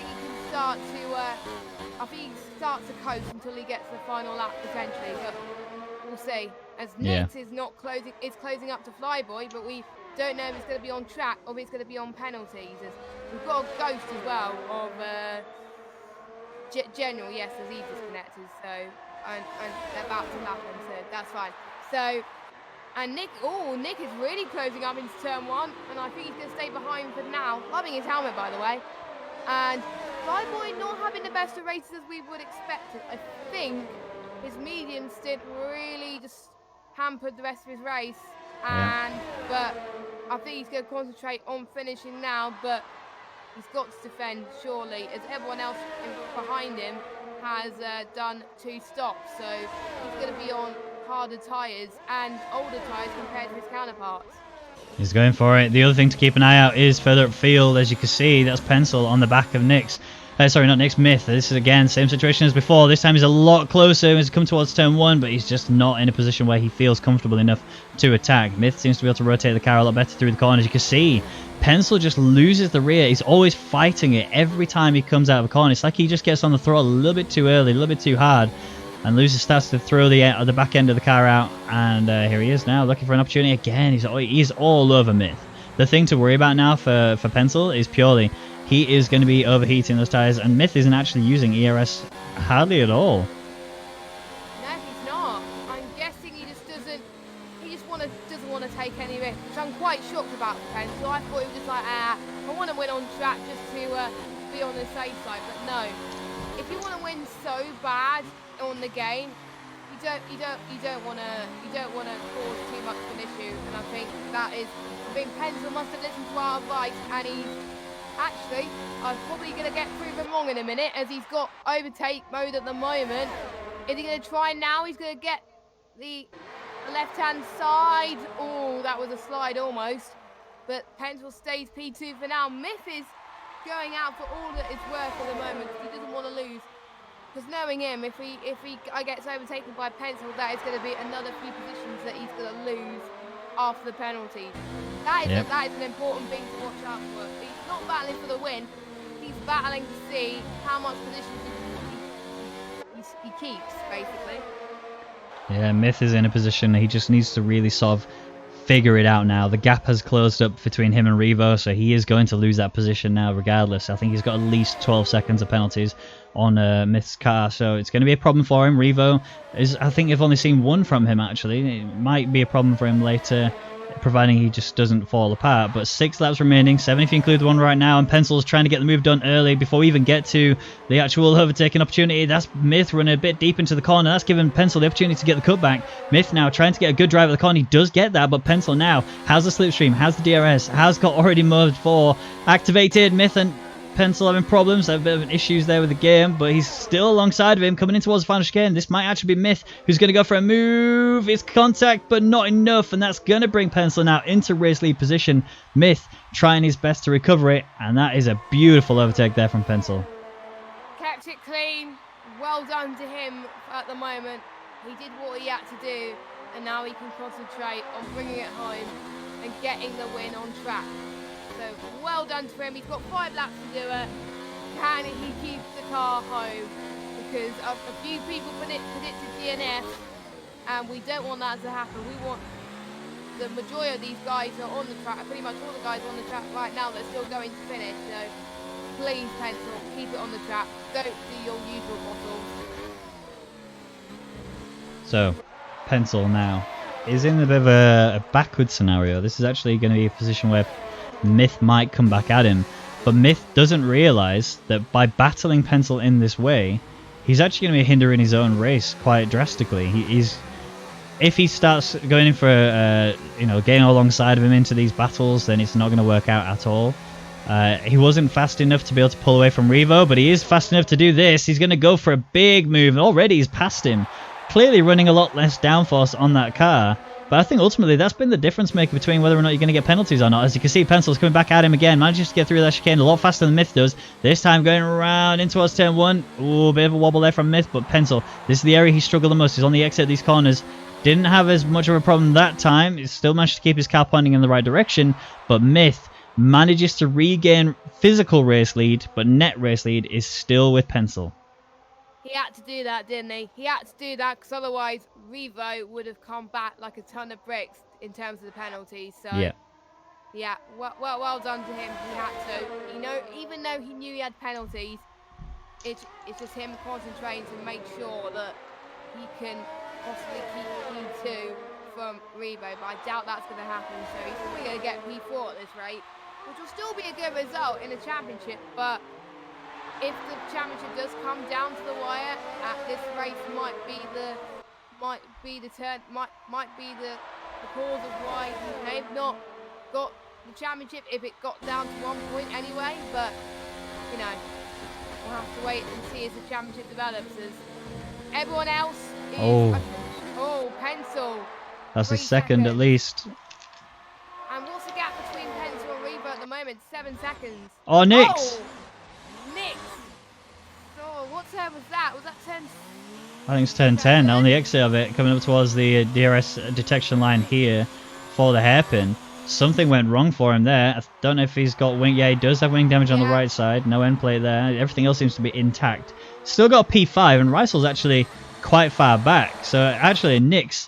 he can start to coast until he gets the final lap potentially. But we'll see. As Nix is not closing, it's closing up to Flyboy, but we don't know if it's going to be on track or if it's going to be on penalties. As we've got a ghost as well of General. Yes, as he disconnected. So and they're about to lap him, so that's fine. So. And Nick is really closing up into turn 1, and I think he's going to stay behind for now. Loving his helmet, by the way. And Flyboy not having the best of races as we would expect it. I think his medium stint really just hampered the rest of his race. But I think he's going to concentrate on finishing now, but he's got to defend, surely, as everyone else behind him has done 2 stops. So he's going to be on harder tyres and older tyres compared to his counterparts. He's going for it. The other thing to keep an eye out is further upfield. As you can see, that's Pencil on the back of Nix. Sorry, not Nix, Myth. This is again same situation as before. This time he's a lot closer. He's come towards turn 1, but he's just not in a position where he feels comfortable enough to attack. Myth seems to be able to rotate the car a lot better through the corners. You can see Pencil just loses the rear. He's always fighting it every time he comes out of a corner. It's like he just gets on the throttle a little bit too early, a little bit too hard, and starts to throw the back end of the car out. And here he is now looking for an opportunity again. He's all over Myth. The thing to worry about now for Pencil is purely he is going to be overheating those tyres, and Myth isn't actually using ERS hardly at all. No, he's not. I'm guessing he just doesn't want to take any risks, which I'm quite shocked about Pencil. I thought he was just like, I want to win on track just to be on the safe side, but no. If you want to win so bad on the game, you don't want to cause too much of an issue, and I think Pencil must have listened to our advice, and he's actually, I'm probably going to get proven wrong in a minute, as he's got overtake mode at the moment. Is he going to try now? He's going to get the left-hand side. Oh, that was a slide almost, but Pencil stays P2 for now. Myth is going out for all that it's worth at the moment. He doesn't want to lose. Because knowing him, if he gets overtaken by Pencil, that is going to be another few positions that he's going to lose after the penalty. That is an important thing to watch out for. He's not battling for the win. He's battling to see how much position he keeps, basically. Yeah, Myth is in a position he just needs to really sort of figure it out now. The gap has closed up between him and Revo, so he is going to lose that position now regardless. I think he's got at least 12 seconds of penalties on Myth's car, so it's going to be a problem for him. Revo is, I think you've only seen one from him actually. It might be a problem for him later, providing he just doesn't fall apart. But 6 laps remaining, 7 if you include the one right now, and Pencil's trying to get the move done early before we even get to the actual overtaking opportunity. That's Myth running a bit deep into the corner. That's giving Pencil the opportunity to get the cutback. Myth now trying to get a good drive at the corner. He does get that, but Pencil now has the slipstream, has the DRS, has got already mode 4 activated. Myth and Pencil having problems, have a bit of issues there with the game, but he's still alongside of him, coming in towards the final chicane. This might actually be Myth who's going to go for a move. It's contact, but not enough, and that's going to bring Pencil now into race lead position. Myth trying his best to recover it, and that is a beautiful overtake there from Pencil. Kept it clean. Well done to him at the moment. He did what he had to do, and now he can concentrate on bringing it home and getting the win on track. So well done to him. He's got 5 laps to do it. Can he keep the car home? Because a few people predicted DNF, and we don't want that to happen. We want the majority of these guys are on the track, pretty much all the guys on the track right now, they're still going to finish. So please, Pencil, keep it on the track. Don't do your usual bottles. So Pencil now is in a bit of a backward scenario. This is actually going to be a position where Myth might come back at him, but Myth doesn't realise that by battling Pencil in this way, he's actually going to be hindering his own race quite drastically. If he starts going in for getting alongside of him into these battles, then it's not going to work out at all. He wasn't fast enough to be able to pull away from Revo, but he is fast enough to do this. He's going to go for a big move. Already he's passed him, clearly running a lot less downforce on that car. But I think ultimately that's been the difference maker between whether or not you're going to get penalties or not. As you can see, Pencil's coming back at him again. Manages to get through that chicane a lot faster than Myth does. This time going around in towards turn 1. Ooh, bit of a wobble there from Myth, but Pencil, this is the area he struggled the most. He's on the exit of these corners. Didn't have as much of a problem that time. He still managed to keep his car pointing in the right direction. But Myth manages to regain physical race lead, but net race lead is still with Pencil. He had to do that, didn't he? He had to do that because otherwise Revo would have come back like a ton of bricks in terms of the penalties. So yeah, well done to him. He had to. Even though he knew he had penalties, it's just him concentrating to make sure that he can possibly keep P2 from Revo. But I doubt that's going to happen. So he's probably going to get P4 at this rate, which will still be a good result in the championship, but if the championship does come down to the wire, this race might be the cause of why they've not got the championship if it got down to 1 point anyway. But we'll have to wait and see as the championship develops. As everyone else is Pencil. That's his second at least. And what's the gap between Pencil and Revo at the moment? 7 seconds. Oh, Nix! Nix! Oh, what turn was that? Was that turn? I think it's turn 10 on the exit of it, coming up towards the DRS detection line here for the hairpin. Something went wrong for him there. I don't know if he's got wing. Yeah, he does have wing damage on the right side. No end plate there. Everything else seems to be intact. Still got P5, and Reisel's actually quite far back. So actually, Nix,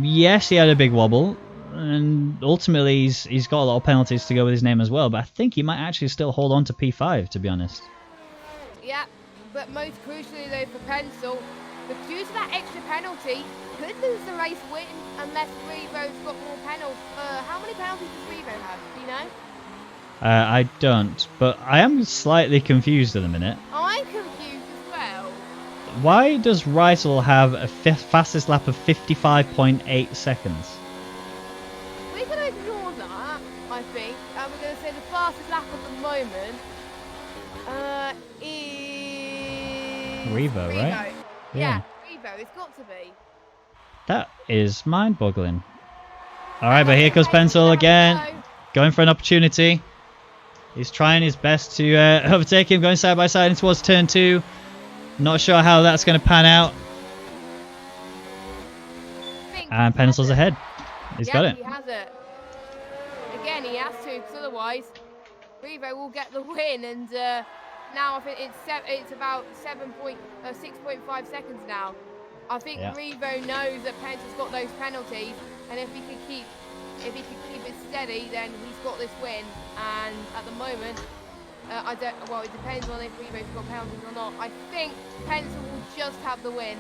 yes, he had a big wobble. And ultimately, he's got a lot of penalties to go with his name as well. But I think he might actually still hold on to P5, to be honest. Yeah, but most crucially though for Pencil, due to that extra penalty, could lose the race win unless Revo's got more penalties. How many penalties does Revo have? Do you know? I don't, but I am slightly confused at the minute. I'm confused as well. Why does Reisel have a fastest lap of 55.8 seconds? We're going to ignore that, I think, and we're going to say the fastest lap at the moment is Revo, right? Yeah, Revo. It's got to be. That is mind-boggling. All right, but here comes Pencil again, going for an opportunity. He's trying his best to overtake him, going side by side in towards turn 2. Not sure how that's going to pan out. And Pencil's ahead. He's got it. He has it. Again, he has to, because otherwise Revo will get the win. And now I think it's about 6.5 seconds now. I think Revo knows that Pencil's got those penalties, and if he can keep it steady, then he's got this win. And at the moment, it depends on if Revo's got penalties or not. I think Pencil will just have the win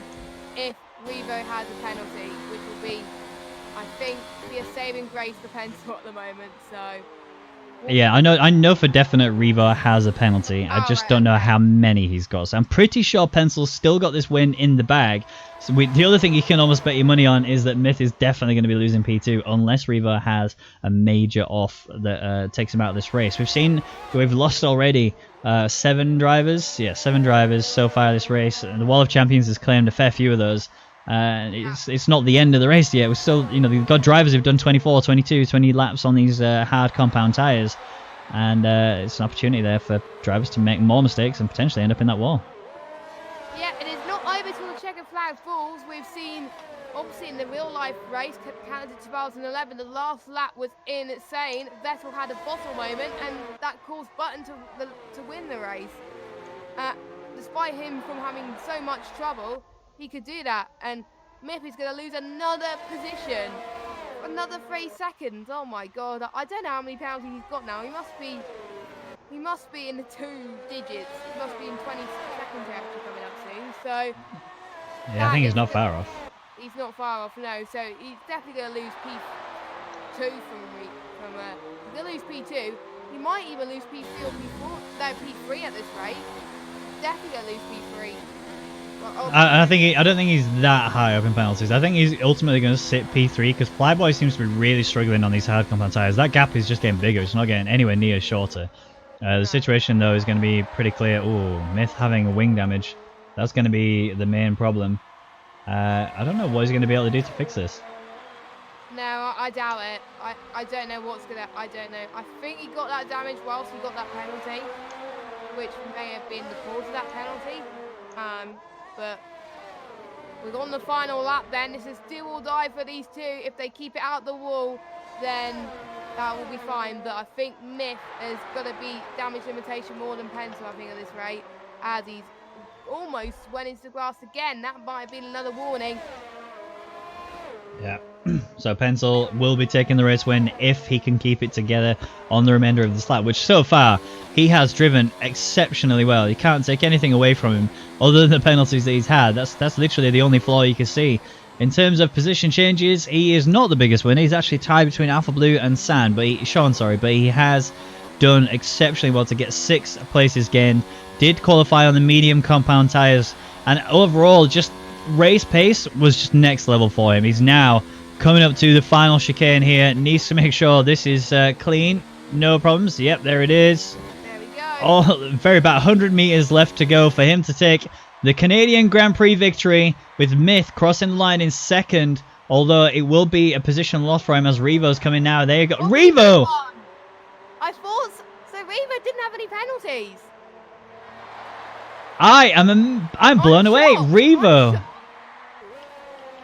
if Revo has a penalty, which will be, I think, a saving grace for Pencil at the moment. So. Yeah, I know for definite Revo has a penalty. I just don't know how many he's got. So I'm pretty sure Pencil's still got this win in the bag. So the other thing you can almost bet your money on is that Myth is definitely going to be losing P2 unless Revo has a major off that takes him out of this race. We've lost already 7 drivers. Yeah, 7 drivers so far this race. The Wall of Champions has claimed a fair few of those. It's not the end of the race yet. We're still, we've got drivers who've done 24, 22, 20 laps on these hard compound tyres. And it's an opportunity there for drivers to make more mistakes and potentially end up in that wall. Yeah, it is not over till the checkered flag falls. We've seen, obviously in the real life race, Canada 2011, the last lap was insane. Vettel had a bottle moment and that caused Button to win the race. Despite him from having so much trouble, he could do that, and Myth is going to lose another position, another 3 seconds. Oh my god! I don't know how many penalties he's got now. He must be in the 2 digits. He must be in 20 seconds actually coming up soon. So yeah, I think he's not far off. He's not far off, no. So he's definitely going to lose P2 he's going to lose P2. He might even lose P3 or P4. No, P3 at this rate. Definitely going to lose P3. I don't think he's that high up in penalties. I think he's ultimately going to sit P3 because Flyboy seems to be really struggling on these hard compound tyres. That gap is just getting bigger. It's not getting anywhere near shorter. The situation, though, is going to be pretty clear. Ooh, Myth having wing damage. That's going to be the main problem. I don't know what he's going to be able to do to fix this. No, I doubt it. I don't know what's gonna. I don't know. I think he got that damage whilst he got that penalty, which may have been the cause of that penalty. But we're on the final lap. Then this is do or die for these two. If they keep it out the wall, then that will be fine. But I think Myth is gonna be damage limitation more than Pencil. I think at this rate, as he's almost went into the grass again. That might have been another warning. Yeah. So Pencil will be taking the race win if he can keep it together on the remainder of this lap, which so far he has driven exceptionally well. You can't take anything away from him other than the penalties that he's had. That's literally the only flaw you can see. In terms of position changes, he is not the biggest winner. He's actually tied between Alpha Blue and Sean, but he has done exceptionally well to get 6 places gained. Did qualify on the medium compound tyres, and overall just race pace was just next level for him. He's now coming up to the final chicane here. Needs to make sure this is clean. No problems. Yep, there it is. There we go. Oh, very about 100 meters left to go for him to take the Canadian Grand Prix victory, with Myth crossing the line in second. Although it will be a position loss for him as Revo's coming now. There you go. Revo! I thought so. Revo didn't have any penalties. I'm blown away. Shocked. Revo.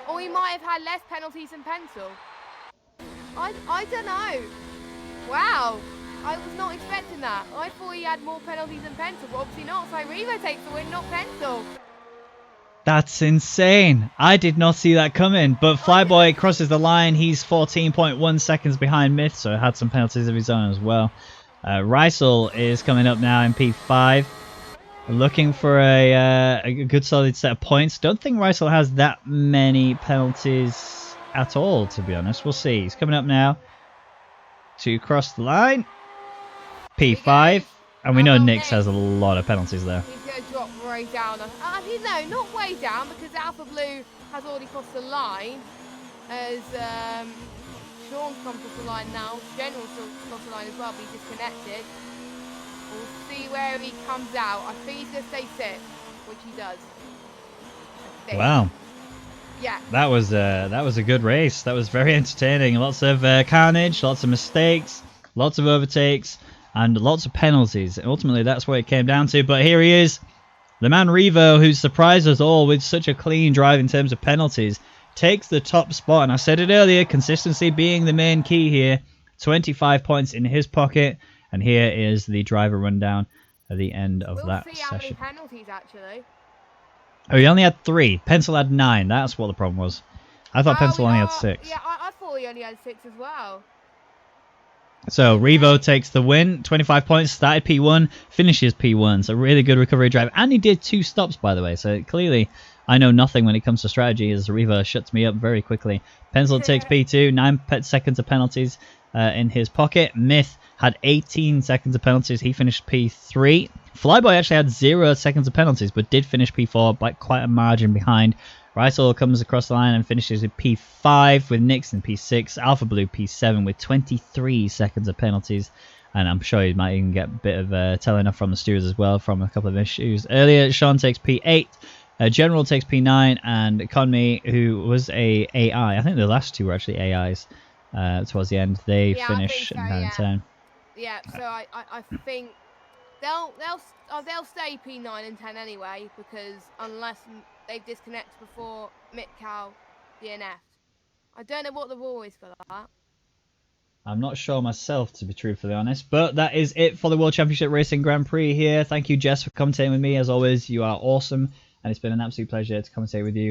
Or he might have had less penalties than Pencil. I don't know. Wow. I was not expecting that. I thought he had more penalties than Pencil, but obviously not. So Revo takes the win, not Pencil. That's insane. I did not see that coming. But Flyboy crosses the line. He's 14.1 seconds behind Myth, so had some penalties of his own as well. Rysel is coming up now in P5. Looking for a good solid set of points. Don't think Rysel has that many penalties at all, to be honest. We'll see. He's coming up now to cross the line. P5. And we know Nix has a lot of penalties there. He's going to drop way down. Actually, no, not way down, because Alpha Blue has already crossed the line. As Sean's come across the line now. General's crossed the line as well, but he's disconnected. We'll see where he comes out. I think he's going to stay 6th, which he does. Wow. Yeah. That was a good race. That was very entertaining. Lots of carnage, lots of mistakes, lots of overtakes, and lots of penalties. Ultimately, that's what it came down to. But here he is, the man Revo, who surprised us all with such a clean drive in terms of penalties, takes the top spot. And I said it earlier, consistency being the main key here. 25 points in his pocket. And here is the driver rundown at the end of that session. We'll see how many penalties, actually. Oh, he only had 3. Pencil had 9. That's what the problem was. I thought Pencil only had 6. Yeah, I thought he only had 6 as well. So Revo takes the win. 25 points. Started P1. Finishes P1. So really good recovery drive. And he did 2 stops, by the way. So clearly I know nothing when it comes to strategy, as Revo shuts me up very quickly. Pencil takes P2. 9 seconds of penalties in his pocket. Myth had 18 seconds of penalties. He finished P3. Flyboy actually had 0 seconds of penalties, but did finish P4 by quite a margin behind. Rysel comes across the line and finishes with P5, with Nix in P6. Alpha Blue P7 with 23 seconds of penalties. And I'm sure he might even get a bit of telling off from the stewards as well from a couple of issues earlier. Sean takes P8. General takes P9. And Conme, who was a AI, I think the last 2 were actually AIs towards the end. They finish in 9 and 10. Yeah, so I think they'll stay P9 and 10 anyway, because unless they've disconnected before Mitcal DNF'd. I don't know what the rule is for that. I'm not sure myself, to be truthfully honest, but that is it for the World Championship Racing Grand Prix here. Thank you, Jess, for commentating with me. As always, you are awesome, and it's been an absolute pleasure to commentate with you.